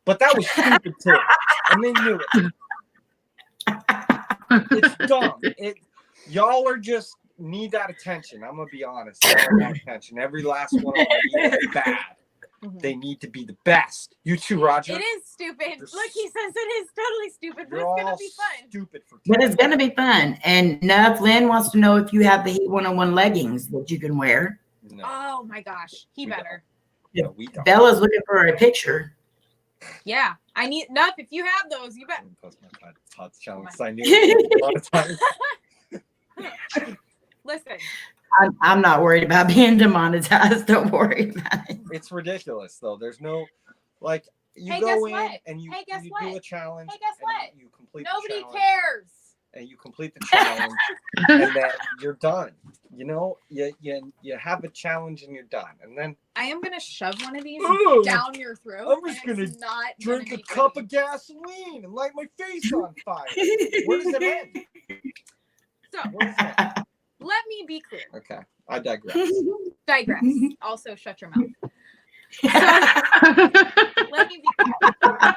But that was stupid too, and they knew it. It's dumb. Y'all are just need that attention. I'm gonna be honest. Y'all want attention. Every last one of them is bad. They need to be the best. You too, Roger. It is stupid. Look, he says it is totally stupid, but it's gonna be fun. Stupid for But it's gonna be fun. And Nuff Lynn wants to know if you have the Heat 101 leggings that you can wear. No. Oh my gosh, he better. No, we don't. Bella's looking for a picture. Yeah, I need Nuff. If you have those, you bet. Post my thoughts challenge. I knew it a lot of times. Listen, I'm not worried about being demonetized. Don't worry about it. It's ridiculous though. There's no like you Hey, go guess in what? and you, Hey, guess you what? do a challenge. Hey, guess and what? You complete nobody the challenge, cares. and you complete the challenge, and then you're done. You know, you have a challenge and you're done, and then I am gonna shove one of these Ugh. down your throat. I'm just and gonna it's not drink gonna a be cup pretty. of gasoline and light my face on fire. Where does it end? So Where does it end? let me be clear. Okay, I digress. Digress. Also, shut your mouth. So let me be clear.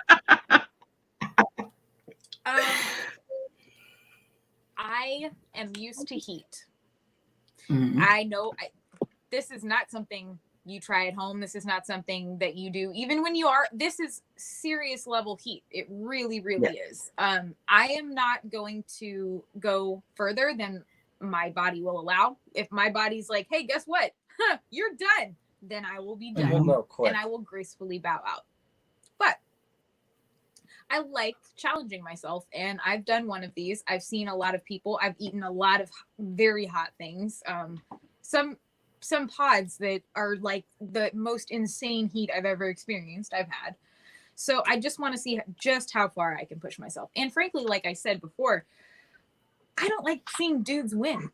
I am used to heat. Mhm. I know this is not something you try at home. This is not something that you do even when you are. This is serious level heat. It really, really is. I am not going to go further than my body will allow. If my body's like, hey, guess what? You're done. Then I will be done. We'll know quick. And I will gracefully bow out. But I like challenging myself, and I've done one of these. I've seen a lot of people. I've eaten a lot of very hot things. Some pods that are like the most insane heat I've ever experienced. I've had. So I just want to see just how far I can push myself. And frankly, like I said before, I don't like seeing dudes win.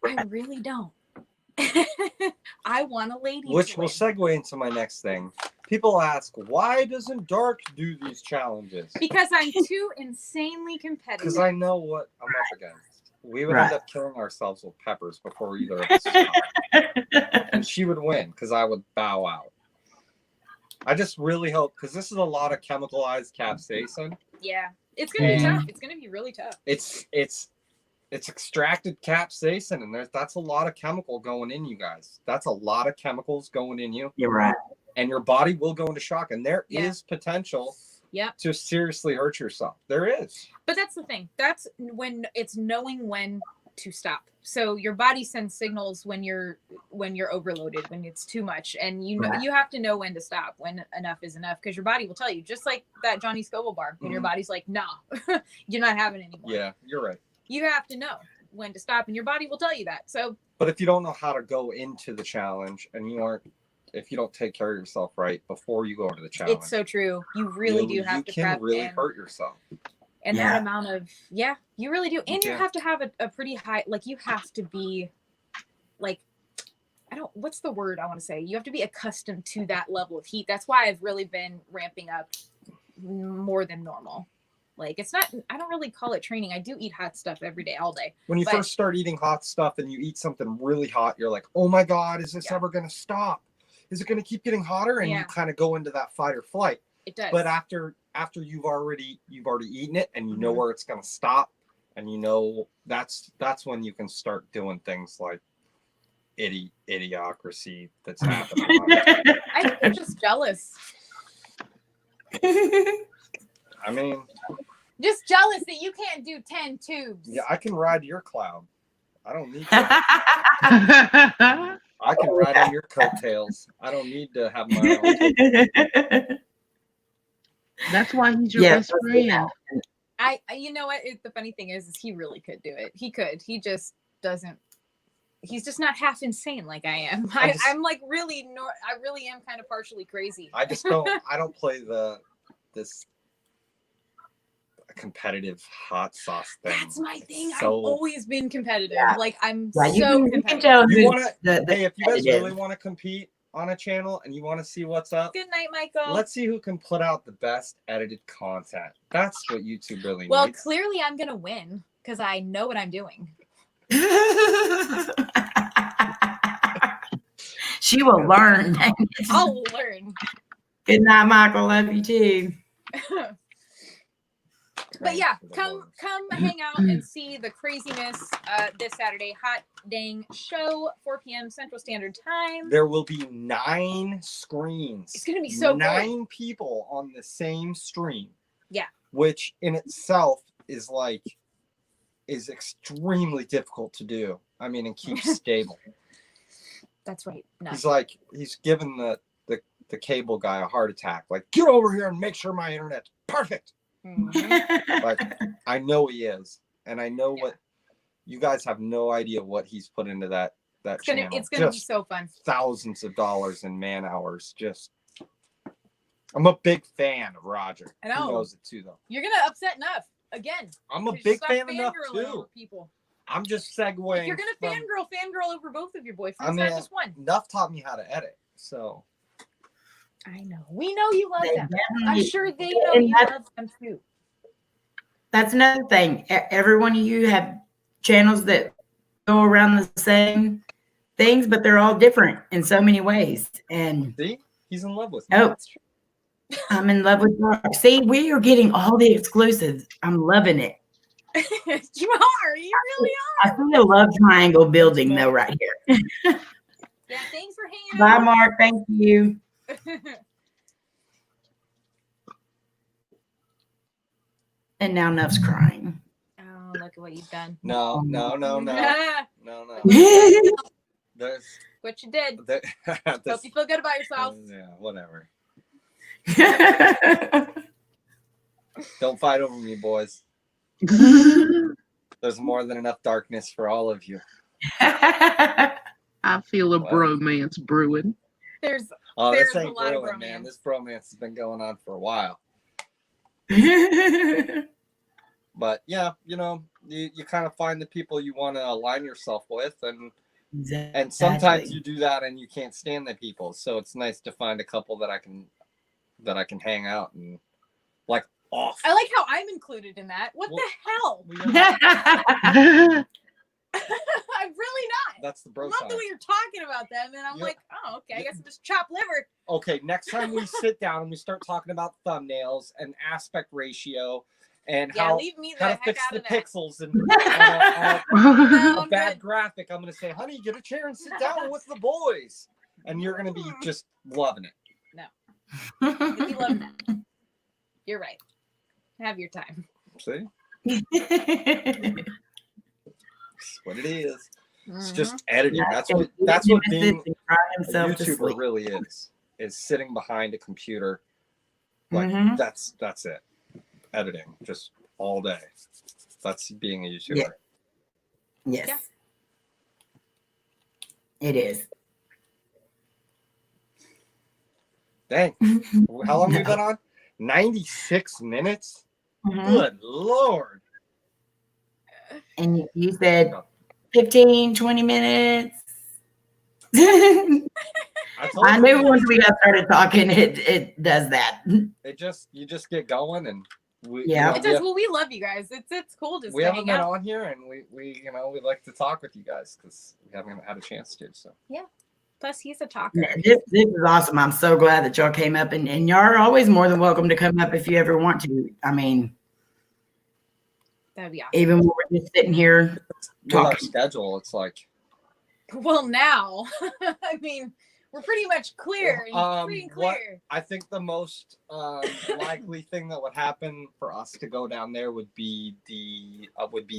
I really don't. I want a lady. Which to will win. segue into my next thing. People ask, why doesn't Dark do these challenges? Because I'm too insanely competitive. Because I know what I'm up against. We would Right. end up killing ourselves with peppers before either of us stopped. And she would win because I would bow out. I just really hope, because this is a lot of chemicalized capsaicin. Yeah, it's gonna be And tough. It's gonna be really tough. It's extracted capsaicin, and that's a lot of chemical going in you guys. That's a lot of chemicals going in you. You're right. And your body will go into shock, and there Yeah. is potential Yep. to seriously hurt yourself. There is. But that's the thing. That's when it's knowing when to stop. So your body sends signals when you're overloaded, when it's too much, and you know Right. you have to know when to stop, when enough is enough, because your body will tell you. Just like that Johnny Scoville bar, when your body's like, "Nah, you're not having it anymore." Yeah, you're right. You have to know when to stop, and your body will tell you that. So But if you don't know how to go into the challenge, and if you don't take care of yourself right before you go into the challenge, it's so true. You really do have to you can prep really and, hurt yourself. and Yeah. that amount of you really do. And you Yeah. have to have a pretty high, like you have to be like, what's the word I want to say? You have to be accustomed to that level of heat. That's why I've really been ramping up more than normal. Like it's not, I don't really call it training. I do eat hot stuff every day, all day. When you But- first start eating hot stuff and you eat something really hot, you're like, oh my God, is this Yeah. ever going to stop? Is it going to keep getting hotter? And Yeah. you kind of go into that fight or flight. It does. But after you've already eaten it and you know Mhm. where it's going to stop, and you know that's when you can start doing things like idiocracy that's happening. I think you're just jealous. I mean, Just jealous that you can't do 10 tubes. yeah, I can ride your cloud. I don't need to. I can ride on your coattails. I don't need to have my own. That's why he's your Yeah. best friend. I you know what? The funny thing is he really could do it. He could. He just doesn't. He's just not half insane like I am. I'm like really. I really am kind of partially crazy. I just don't. I don't play this competitive hot sauce thing. That's my thing. I've So always been competitive. Yeah. Like I'm Yeah, so you can competitive. tell you who's want to. the Hey, if you guys competitive. really want to compete on a channel and you want to see what's up, Good night, Michael. let's see who can put out the best edited content. That's what YouTube really Well, needs. clearly I'm gonna win because I know what I'm doing. She will learn. I'll learn. Good night, Michael. Love you too. But yeah, For the come Lord. hang out and see the craziness this Saturday. Hot dang show, 4 p.m. Central Standard Time. There will be 9 screens. It's gonna be so cool. 9 people on the same stream. Yeah. Which in itself is extremely difficult to do. I mean, and keep stable. That's right. He's given the cable guy a heart attack. Like, get over here and make sure my internet's perfect. Mm-hmm. Like, I know he is, and I know what you guys have no idea what he's put into that channel. It's gonna be so fun. Thousands of dollars in man hours. I'm a big fan of Roger. I know. He knows it too, though. You're gonna upset Nuff again. I'm a big fan of Nuff fangirling too. over people. I'm just segueing. If you're gonna fangirl over both of your boyfriends, I mean, not just one. Nuff taught me how to edit, so. I know. We know you love them. I'm definitely- sure they know and you that's- love them too. That's another thing. Every one of you have channels that go around the same things, but they're all different in so many ways. And See, he's in love with me. oh, I'm in love with Brock. See, we are getting all the exclusives. I'm loving it. You are. You really I see a love triangle building though right here. are. Yeah. Thanks for hanging Bye, out. Mark. Thank you. And now Nuff's crying. Oh, look at what you've done. No. There's What you did. Hope this, you feel good about yourself. yeah, whatever. Don't fight over me, boys. There's more than enough darkness for all of you. I feel a Wow. bromance brewing. There's Oh, There's this a ain't lot of brewing, man. bromance. This bromance has been going on for a while. But yeah, you kind of find the people you want to align yourself with, and sometimes you do that and you can't stand the people. So it's nice to find a couple that I can hang out and like off. I like how I'm included in that. What Well- the hell? I'm really not. That's the bro I love time. the way you're talking about them, and I'm Yeah. like, oh, okay, I guess I'm just chop liver. Okay, next time we sit down and we start talking about thumbnails and aspect ratio and Yeah, how leave me the to heck fix out the of that. pixels and No, a I'm bad good. graphic, I'm going to say, honey, get a chair and sit down with the boys. And you're going to be just loving it. If you love that, you're right. Have your time. See? That's what it is. It's just editing. That's what being a YouTuber really is sitting behind a computer. Like Mhm. that's it. Editing just all day. That's being a YouTuber. Yes. Yeah. It is. Dang. How long have we been on? 96 minutes? Mhm. Good Lord. And you said 15, 20 minutes. I I told you, knew once we got started talking, it does that. you just get going and we Yeah. It does. Well, we love you guys. It's cool just we to haven't hang been out. on here and we like to talk with you guys because we haven't had a chance to. So Plus, he's a talker. This is awesome. I'm so glad that y'all came up, and y'all are always more than welcome to come up if you ever want to. I mean, That'd be awesome. even when we're just sitting here with our talking. schedule, it's like Well, now, I mean, we're pretty much clear. Free and what- clear. I think the most likely thing that would happen for us to go down there would be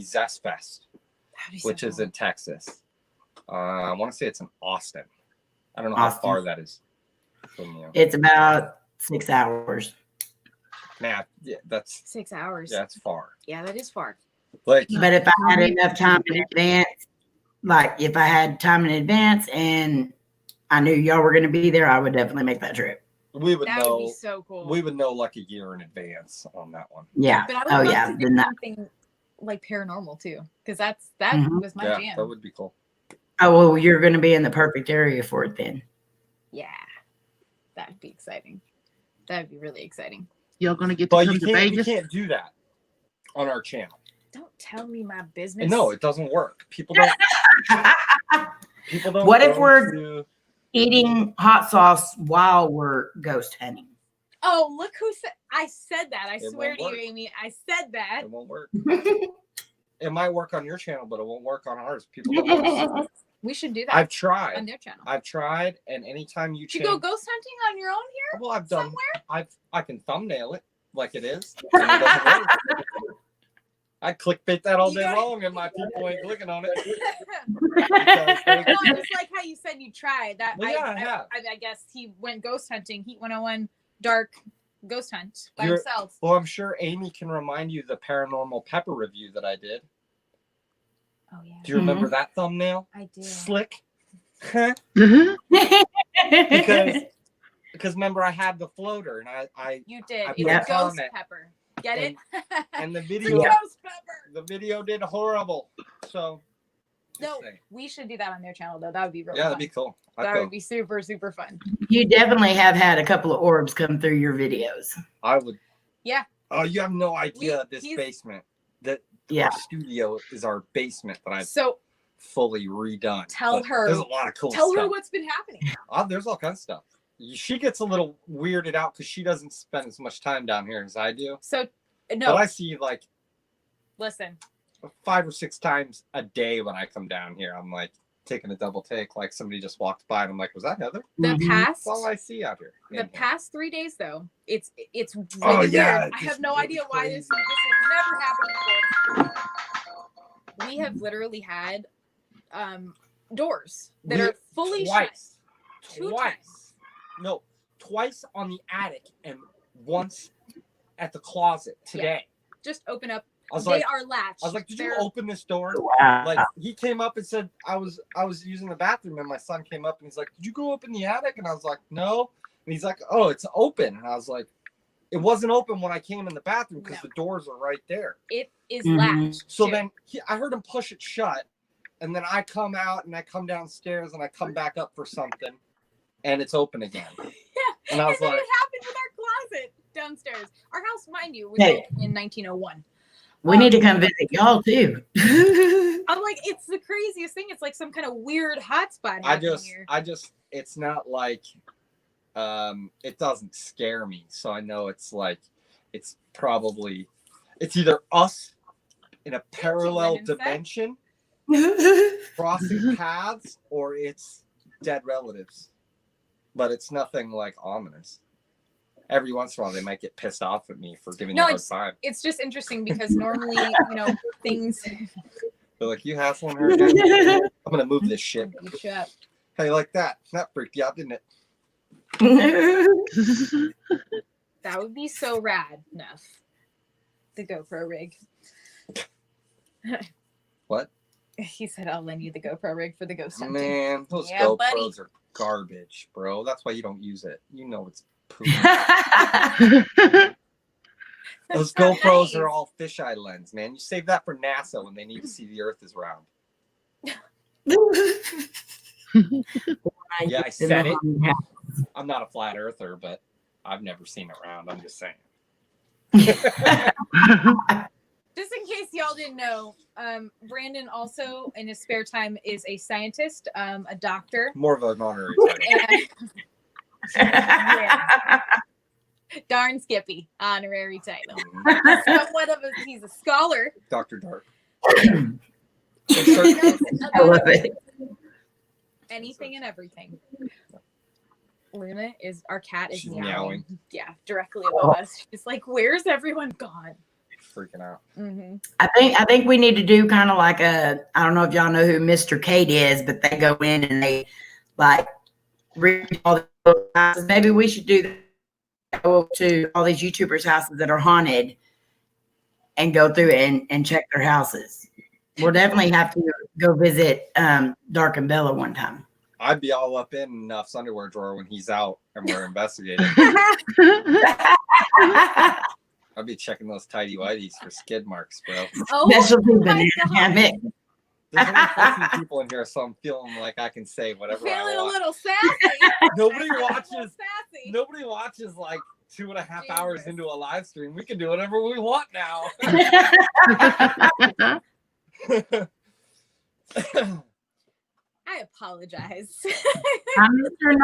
Zest Fest, That'd be so which is cool. in Texas. I want to say it's in Austin. I don't know how Austin. far that is from you. It's about 6 hours. Man, yeah, that's 6 hours. yeah, it's far. Yeah, that is far. Like But if I had enough time in advance, like if I had time in advance and I knew y'all were going to be there, I would definitely make that trip. we would That would know. be so cool. We would know like a year in advance on that one. Yeah. But I would Oh, love yeah. to do Then that, something like paranormal too, because that Mhm. was my Yeah, jam. that would be cool. oh, well, you're going to be in the perfect area for it then. Yeah, that'd be exciting. That'd be really exciting. Y'all gonna get to But come you to can't Vegas? do that on our channel. Don't tell me my business. No, it doesn't work. People don't. People don't. What if go we're- to- Eating hot sauce while we're ghost hunting. Oh, look who said. I said that. I It swear won't to you, work. Amy. I said that. It won't work. It might work on your channel, but it won't work on ours. People don't know. We should do that I've on tried. their channel. I've tried, and anytime you You change, go ghost hunting on your own here? well, I've done. somewhere? I can thumbnail it like it is. And it doesn't work. I clickbait that all You day gotta- long, and my people ain't clicking on it. No, just like how you said you tried that. Well, yeah, I have. I guess he went ghost hunting. Heat 101 dark ghost hunt by You're- himself. Well, I'm sure Amy can remind you the paranormal pepper review that I did. Oh yeah, Do you remember that thumbnail? I do. Slick. Mhm. because remember I had the floater and I You did. I It's put a a ghost comment. pepper. Get it? and the It's a video ghost pepper. the video did horrible. So just No, saying. we should do that on their channel though. That would be really Yeah, fun. that'd be cool. That would be super, super fun. You definitely have had a couple of orbs come through your videos. I would. Yeah. Oh, you have no idea this he's- basement. That Yeah. our studio is our basement that I've So fully redone. Tell But her- There's a lot of cool tell stuff. her what's been happening. There's all kinds of stuff. She gets a little weirded out because she doesn't spend as much time down here as I do. So no, But I see like listen. 5 or 6 times a day when I come down here. I'm like taking a double take, like somebody just walked by, and I'm like, "Was that Heather?" The Mhm. past That's all I see out here. the Yeah. past 3 days though, it's really Oh, yeah, weird. I just have no idea why this crazy. has never happened before. We have literally had doors that are fully twice. shut. 2 Twice. times. No, twice on the attic and once at the closet today. Just open up. I was They like, are latched. "Did you They're- open this door?" Wow. Like he came up and said, I was using the bathroom, and my son came up and he's like, "Did you go up in the attic?" And I was like, "No." And he's like, "Oh, it's open." And I was like, "It wasn't open when I came in the bathroom because No. the doors are right there." It is Mhm. latched. So too. then I heard him push it shut, and then I come out and I come downstairs and I come back up for something, and it's open again. Yeah. And I was then like, it happened with our closet downstairs. Our house, mind you, was Hey. built in 1901. We need to come visit y'all too. I'm like, it's the craziest thing. It's like some kind of weird hotspot happening here. it's not like, it doesn't scare me. So I know it's like, it's either us in a parallel Women said. dimension crossing paths, or it's dead relatives. But it's nothing like ominous. Every once in a while, they might get pissed off at me for giving No, you a hard time. It's just interesting because normally, things They're like, "You hassling her again?" I'm gonna move this shit. beat you up. Hey, like that. That freaked you out, didn't it? That would be so rad. Enough. The GoPro rig. What? He said, "I'll lend you the GoPro rig for the ghost hunting." Man, those Yeah, GoPros buddy. are garbage, bro. That's why you don't use it. You know it's poop. Those That's so GoPros nice. are all fisheye lens, man. You save that for NASA when they need to see the Earth is round. Yeah, I said it. I'm not a flat earther, but I've never seen it round. I'm just saying. Just in case y'all didn't know, Brandon also in his spare time is a scientist, a doctor, More of an honorary title. and darn Skippy honorary title. Somewhat of he's a scholar. Dr. Dark. He knows I love about it. anything and everything. Luna is our cat is She's meowing. meowing. Yeah, directly above us. She's like, "Where's everyone gone?" Freaking out. Mm-hmm. I think we need to do kind of like I don't know if y'all know who Mr. Kate is, but they go in and they like read all the houses. Maybe we should do that. Go to all these YouTubers' houses that are haunted and go through and check their houses. We'll definitely have to go visit Dark and Bella one time. I'd be all up in Nuff's underwear drawer when he's out and we're investigating. I'd be checking those tidy whities for skid marks, bro. Oh, Specialty my banana God. hammock. There's only 14 people in here, so I'm feeling like I can say whatever I feeling a want. little sassy. Nobody A little watches. sassy. Nobody watches like 2.5 hours Jesus. into a live stream. We can do whatever we want now. I apologize. I'm Mr.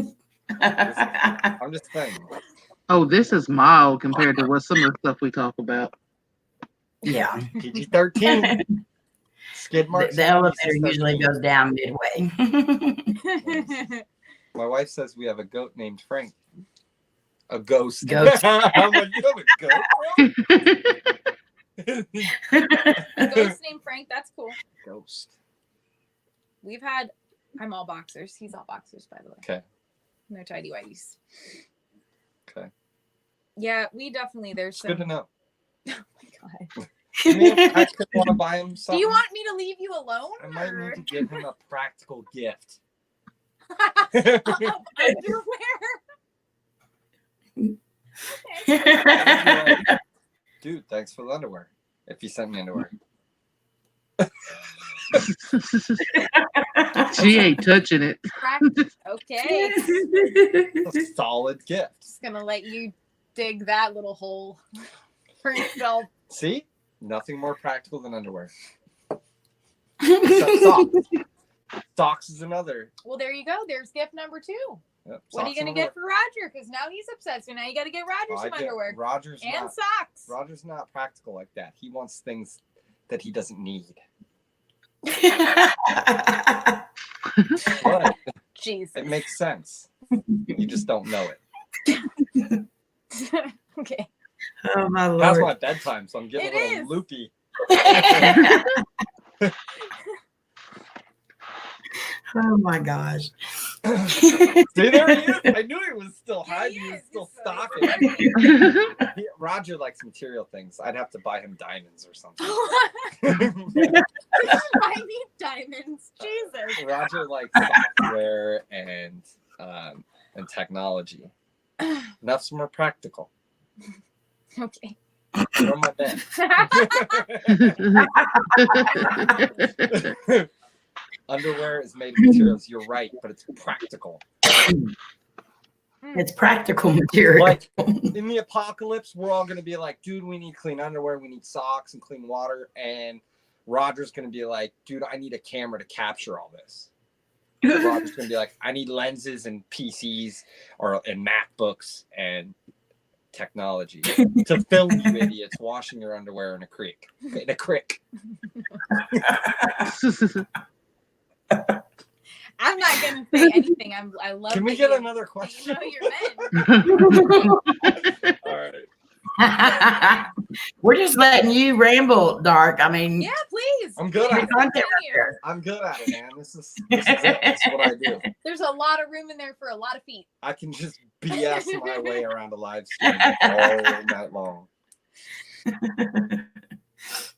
Nas. I'm just saying. Oh, this is mild compared to what some of the stuff we talk about. Yeah. PG-13. Skid marks. The and elevator usually PG-13. goes down midway. My wife says we have a goat named Frank. A ghost. Ghost. I'm like, you have a goat, bro? Ghost named Frank. That's cool. Ghost. I'm all boxers. He's all boxers, by the way. Okay. No tidy whities. Okay. Yeah, we definitely, there's It's some. good to know. Oh my God. I mean, if I could want to buy him Do something. you want me to leave you alone? I might or- need to give him a practical gift. Underwear. Dude, thanks for the underwear. If you sent me underwear. She ain't touching it. Okay. A solid gift. Just gonna let you dig that little hole for yourself. See? Nothing more practical than underwear. Except socks. Socks is another. Well, there you go. There's gift number 2. Yep, What are you gonna get for Roger? Because now he's upset. So now you got to get Roger some underwear Roger's and not, socks. Roger's not practical like that. He wants things that he doesn't need. But Jesus. it makes sense. You just don't know it. Okay. Oh my That's lord. my bedtime, so I'm getting It a little is. loopy. Oh my gosh. See, there he is. I knew he was still Yeah, hiding. he He was is. still He's so stalking. funny. Roger likes material things. I'd have to buy him diamonds or something. I need diamonds. Jesus. Roger likes software and technology. That's more practical. Okay. Get on my bed. Underwear is made of materials. You're right, but it's practical. It's practical material. Like in the apocalypse, we're all gonna be like, dude, we need clean underwear, we need socks and clean water, and Roger's gonna be like, dude, I need a camera to capture all this. Roger's gonna be like, I need lenses and PCs and MacBooks and technology to film you idiots washing your underwear in a creek. In a creek. I'm not gonna say anything. I love. Can we that get you- another that question? You know you're men. All right. We're just letting you ramble, Dark. I mean, Yeah, please. I'm good at it. content Continue. I'm good at it, man. This is it. That's what I do. There's a lot of room in there for a lot of feet. I can just BS my way around a live stream all night long.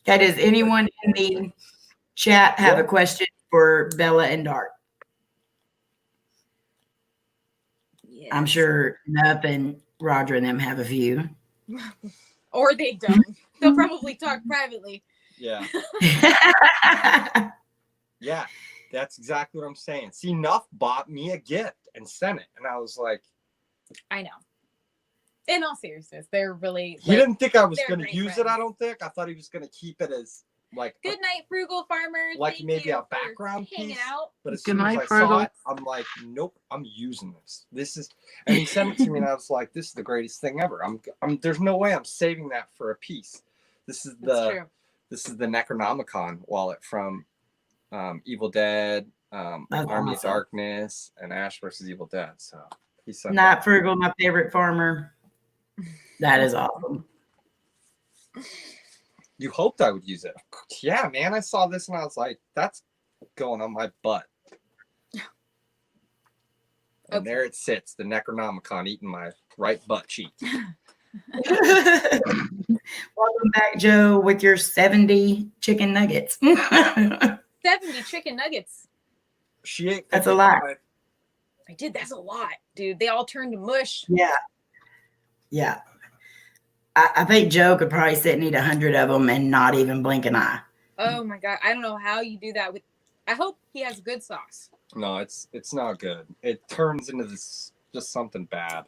Okay, does anyone in the chat have a question for Bella and Dark? Yes. I'm sure nothing. Roger and them have a few. Or they don't. They'll probably talk privately. Yeah. Yeah. That's exactly what I'm saying. See, Nuff bought me a gift and sent it. And I was like, I know. In all seriousness, they're really. he didn't think I was they're going to great use it, friends. I don't think. I thought he was going to keep it as like Good night, frugal farmer. like Thank maybe you a for background hanging piece. out. But as Good soon as night, I Fergal. saw it, I'm like, nope, I'm using this. This is, and he sent it to me, and I was like, this is the greatest thing ever. I'm there's no way I'm saving that for a piece. This is That's the true. Necronomicon wallet from Evil Dead, That's Army of awesome. Darkness, and Ash versus Evil Dead. So he sent Not that. Frugal, my favorite farmer. That is awesome. You hoped I would use it. Yeah, man. I saw this and I was like, that's going on my butt. And Okay. there it sits, the Necronomicon eating my right butt cheek. Welcome back, Joe, with your 70 chicken nuggets. 70 chicken nuggets. She ate. That's a lot. 55. I did. That's a lot, dude. They all turned to mush. Yeah. Yeah. I think Joe could probably sit and eat 100 of them and not even blink an eye. Oh my God. I don't know how you do that with. I hope he has good sauce. No, it's not good. It turns into this just something bad.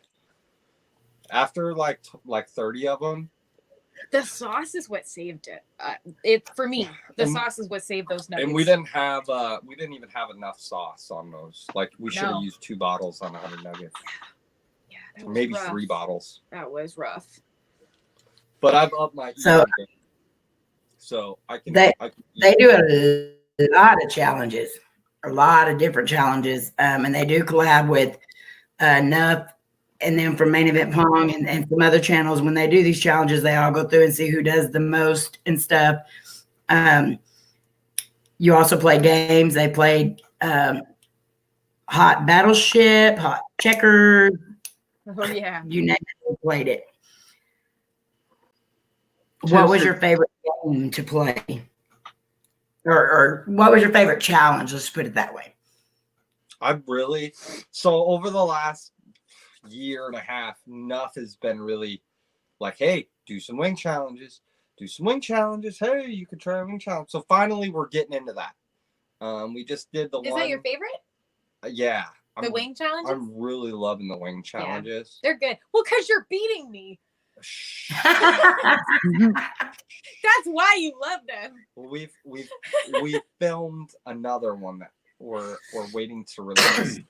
After like 30 of them, The sauce is what saved it. It for me. The And- sauce is what saved those nuggets. and we didn't even have enough sauce on those. Like we should have No. used 2 bottles on 100 nuggets. Yeah, That was maybe rough. 3 bottles. That was rough. But I've upped my So- eating game. So I can They eat. do a lot of challenges, a lot of different challenges, and they do collab with Nuff, and then from Main Event Pong and some other channels. When they do these challenges, they all go through and see who does the most and stuff. You also play games. They played Hot Battleship, Hot Checkers. Oh yeah. You name it, they played it. What was your favorite game to play? Or what was your favorite challenge? Let's put it that way. So over the last year and a half, Nuff has been really like, hey, do some wing challenges. Hey, you could try a wing challenge. So finally we're getting into that. We just did the Is one. that your favorite? Yeah. The wing challenges? I'm really loving the wing challenges. They're good. Well, because you're beating me. That's why you love them. We filmed another one that we're waiting to release.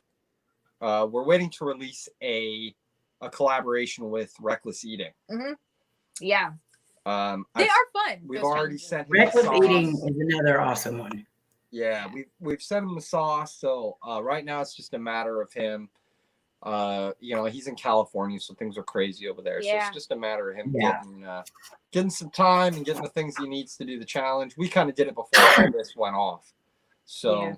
We're waiting to release a collaboration with Reckless Eating. Mm-hmm. Yeah. They are fun. We've those already challenges. sent him Reckless the sauce. Eating is another awesome one. Yeah, we've sent him the sauce. So right now it's just a matter of him. He's in California, so things are crazy over there. Yeah. So it's just a matter of him Yeah. getting some time and getting the things he needs to do the challenge. We kind of did it before all this went off. So Yeah.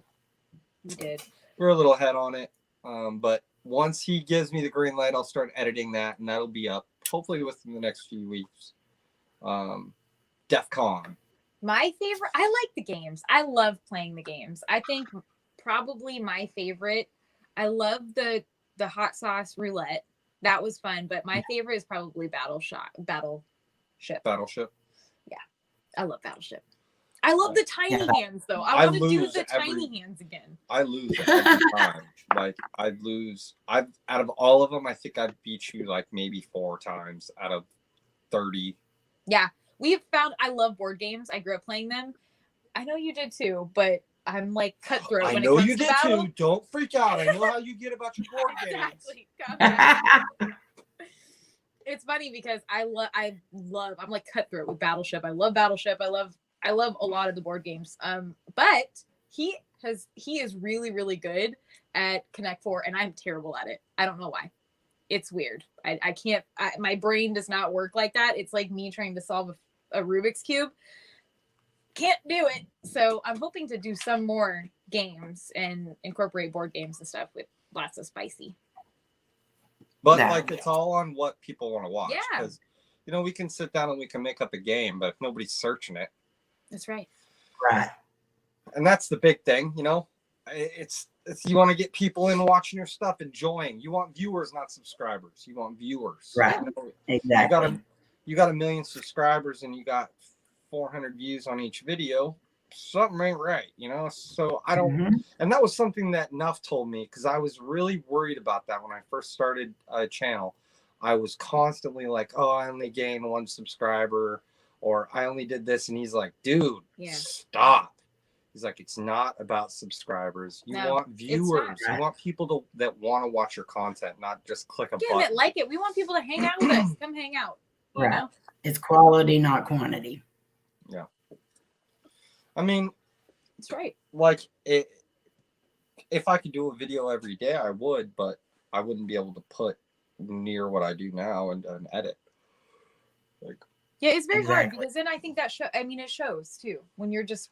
We did. we're a little ahead on it. But once he gives me the green light, I'll start editing that, and that'll be up hopefully within the next few weeks. DEF CON. My favorite, I like the games. I love playing the games. I think probably my favorite, I love the hot sauce roulette. That was fun, but my favorite is probably Battleship. Yeah. I love Battleship. I love the tiny hands though. I want to do the tiny hands again. I lose every time. Like out of all of them, I think I've beat you like maybe 4 times out of 30. Yeah. We've found I love board games. I grew up playing them. I know you did too, but I'm like cutthroat when it comes to battle. Too. Don't freak out. I know how you get about your board games. Exactly. It's funny because I'm like cutthroat with Battleship. I love Battleship. I love a lot of the board games. But he is really, really good at Connect 4, and I'm terrible at it. I don't know why. It's weird. I can't, my brain does not work like that. It's like me trying to solve a Rubik's Cube. Can't do it. So I'm hoping to do some more games and incorporate board games and stuff with lots of spicy. But it's all on what people want to watch. Yeah. Because, we can sit down and we can make up a game, but if nobody's searching it. That's right. Right. And that's the big thing, It's you want to get people in watching your stuff, enjoying. You want viewers, not subscribers. You want viewers. Right. Exactly. You got 1 million subscribers and you got 400 views on each video. Something ain't right, So I don't. And that was something that Nuff told me, because I was really worried about that when I first started a channel. I was constantly like, "Oh, I only gained 1 subscriber," or "I only did this," and he's like, "Dude, stop." He's like, "It's not about subscribers. You want viewers. You want people that want to watch your content, not just click a button." That like it. We want people to hang out with us. Come hang out. You know? It's quality, not quantity. Yeah. I mean, that's right. Like if I could do a video every day, I would, but I wouldn't be able to put near what I do now and edit. Yeah, it's very hard, because then I think that it shows too when you're just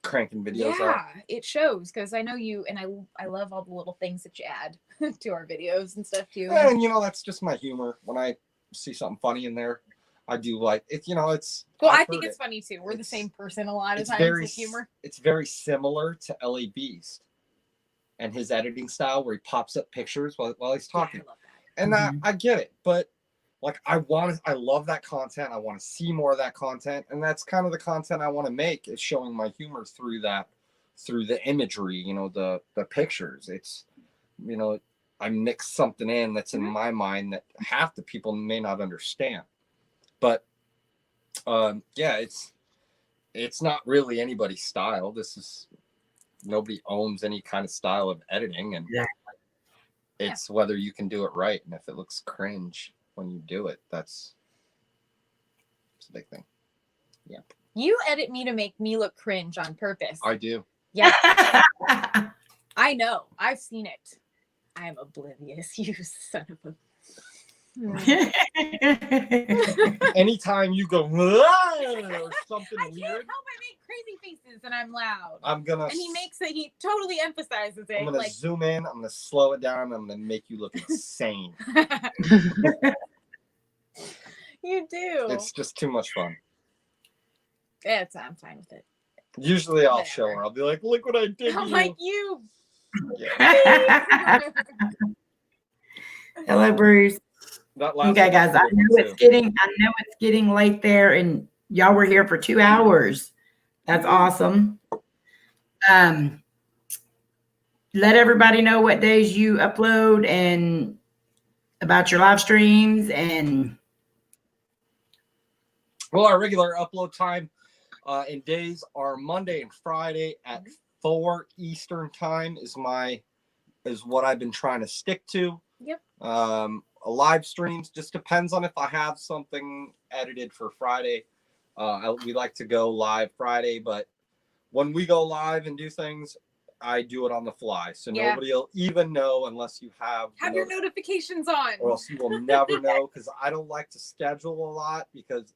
cranking videos out. It shows, because I know you, and I love all the little things that you add to our videos and stuff too. And that's just my humor. When I see something funny in there, I do like it. It's I think it's funny too. We're the same person a lot of times with humor. It's very similar to LA Beast and his editing style, where he pops up pictures while he's talking. I love that. And I get it, but I love that content. I want to see more of that content, and that's kind of the content I want to make, is showing my humor through the imagery. The pictures. It's I mix something in that's in my mind that half the people may not understand. But it's not really anybody's style. Nobody owns any kind of style of editing, and It's whether you can do it right, and if it looks cringe when you do it, that's a big thing. Yeah. You edit me to make me look cringe on purpose. I do. Yeah. I know. I've seen it. I am oblivious, you son of a... Anytime you go or something I can't weird, help I make crazy faces and I'm loud. I'm gonna. And he totally emphasizes it. I'm gonna zoom in. I'm gonna slow it down. I'm gonna make you look insane. You do. It's just too much fun. I'm fine with it. Usually, I'll show her. I'll be like, "Look what I did." I'm like you. Yeah. Hello, Bruce. Okay, guys. I know it's getting late there, and y'all were here for 2 hours. That's awesome. Let everybody know what days you upload and about your live streams and. Well, our regular upload time in days are Monday and Friday at 4 Eastern time is what I've been trying to stick to. Yep. Live streams just depends on if I have something edited for Friday. We like to go live Friday, but when we go live and do things, I do it on the fly. So nobody will even know unless you have your notifications on. Or else you will never know, because I don't like to schedule a lot because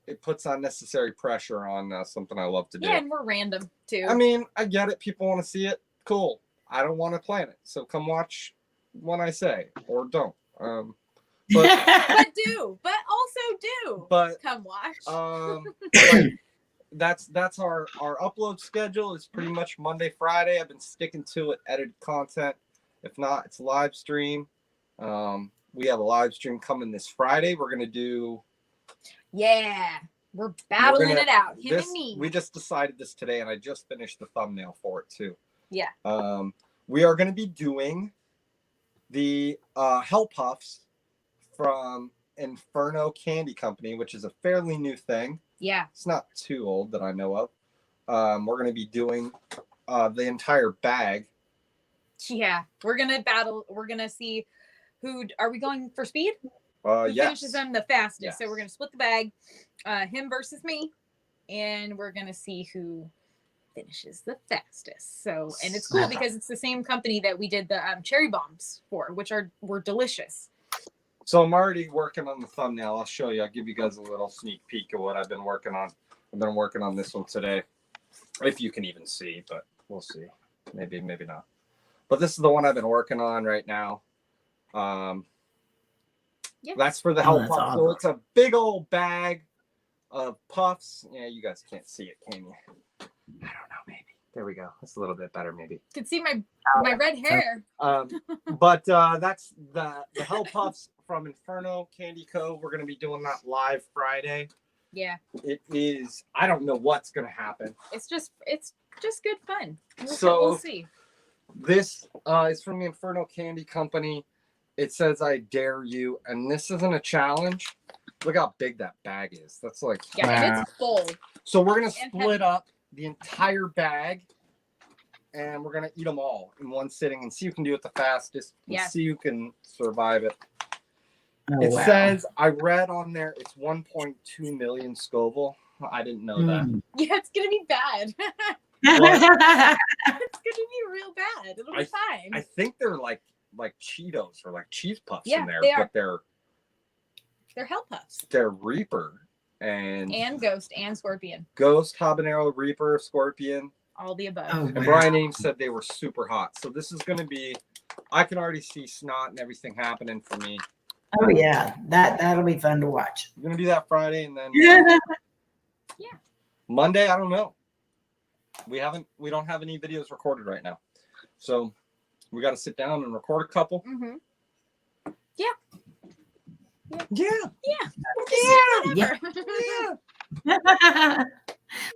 it puts unnecessary pressure on something I love to do. Yeah, and we're random too. I mean, I get it. People want to see it. Cool. I don't want to plan it. So come watch when I say, or don't. But also do. But come watch. That's our upload schedule is pretty much Monday, Friday. I've been sticking to it, edited content. If not, it's live stream. We have a live stream coming this Friday. We're gonna do. Yeah, we're battling it out. Him and me. We just decided this today, and I just finished the thumbnail for it too. Yeah. We are going to be doing the Hell Puffs from Inferno Candy Company, which is a fairly new thing. Yeah. It's not too old that I know of. We're going to be doing the entire bag. Yeah, we're going to battle. We're going to see are we going for speed? Who finishes them the fastest. Yes. So we're going to split the bag, him versus me, and we're going to see who finishes the fastest. So, and it's cool because it's the same company that we did the cherry bombs for, which were delicious. So I'm already working on the thumbnail. I'll show you. I'll give you guys a little sneak peek of what I've been working on. I've been working on this one today, if you can even see, but we'll see. Maybe not. But this is the one I've been working on right now. Yep. That's for the Hell Puff. Awesome. So it's a big old bag of puffs. Yeah, you guys can't see it, can you? I don't know, maybe. There we go. That's a little bit better, maybe. You can see my red hair. But that's the Hell Puffs from Inferno Candy Co. We're going to be doing that live Friday. Yeah. It is. I don't know what's going to happen. It's just good fun. We'll see. This is from the Inferno Candy Company. It says, "I dare you," and this isn't a challenge. Look how big that bag is. That's like it's full. So we're gonna split up the entire bag, and we're gonna eat them all in one sitting, and see who can do it the fastest. And see who can survive it. It says, I read on there, it's 1.2 million Scoville. I didn't know that. Yeah, it's gonna be bad. It's gonna be real bad. It'll be fine. I think they're like Cheetos or like cheese puffs in there, but they're Hell Puffs. They're Reaper and Ghost and Scorpion. Ghost, Habanero, Reaper, Scorpion. All the above. Oh, and Brian Ames said they were super hot. So this is going to be, I can already see snot and everything happening for me. Oh yeah, that'll be fun to watch. I'm going to do that Friday, and then Monday, I don't know. We don't have any videos recorded right now. So we got to sit down and record a couple. Mm-hmm. Yeah.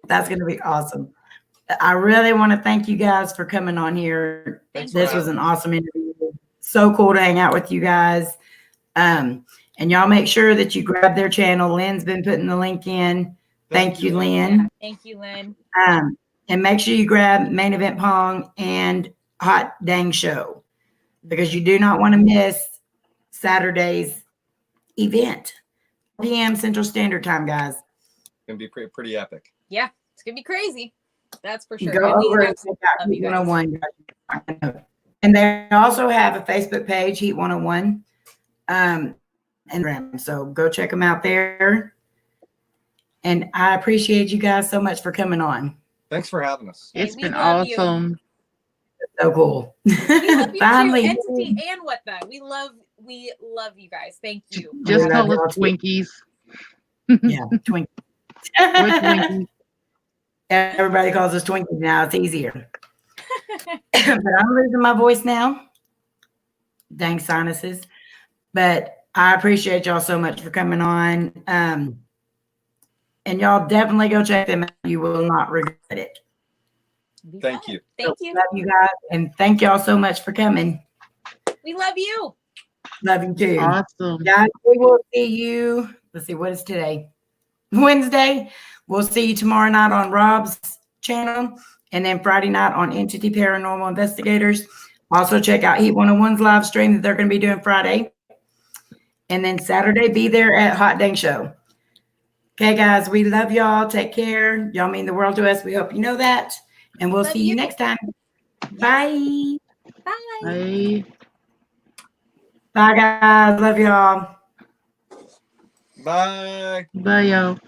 That's going to be awesome. I really want to thank you guys for coming on here. This was an awesome interview. So cool to hang out with you guys. And y'all make sure that you grab their channel. Lynn's been putting the link in. Thank you, Lynn. Thank you, Lynn. And make sure you grab Main Event Pong and Hot Dang Show. because you do not want to miss Saturday's event. PM Central Standard Time, guys. It's gonna be pretty epic. Yeah, it's gonna be crazy. That's for sure. Go And we over and absolutely check out love Heat you guys. 101. And they also have a Facebook page, Heat 101, and so go check them out there. And I appreciate you guys so much for coming on. Thanks for having us. It's we been love you. awesome. So cool. We love you Finally. too, Entity and What The. We love you guys. Thank you. Just Yeah, call us y'all too. Twinkies. Yeah, Twinkies. We're Twinkies. Everybody calls us Twinkies now. It's easier. But I'm losing my voice now. Dang sinuses. But I appreciate y'all so much for coming on. And y'all definitely go check them out. You will not regret it. Be Thank fun. you. Thank you. Love you guys. And thank y'all so much for coming. We love you. Love you too. Awesome. Guys, we will see you. Let's see, what is today? Wednesday. We'll see you tomorrow night on Rob's channel. And then Friday night on Entity Paranormal Investigators. Also check out Heat 101's live stream that they're going to be doing Friday. And then Saturday, be there at Hot Dang Show. Okay, guys, we love y'all. Take care. Y'all mean the world to us. We hope you know that. And we'll Love see you you. next time. Bye. Bye. Bye. Bye, guys. Love y'all. Bye. Bye, y'all. Thank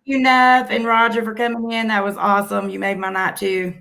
you, Nev and Roger, for coming in. That was awesome. You made my night too.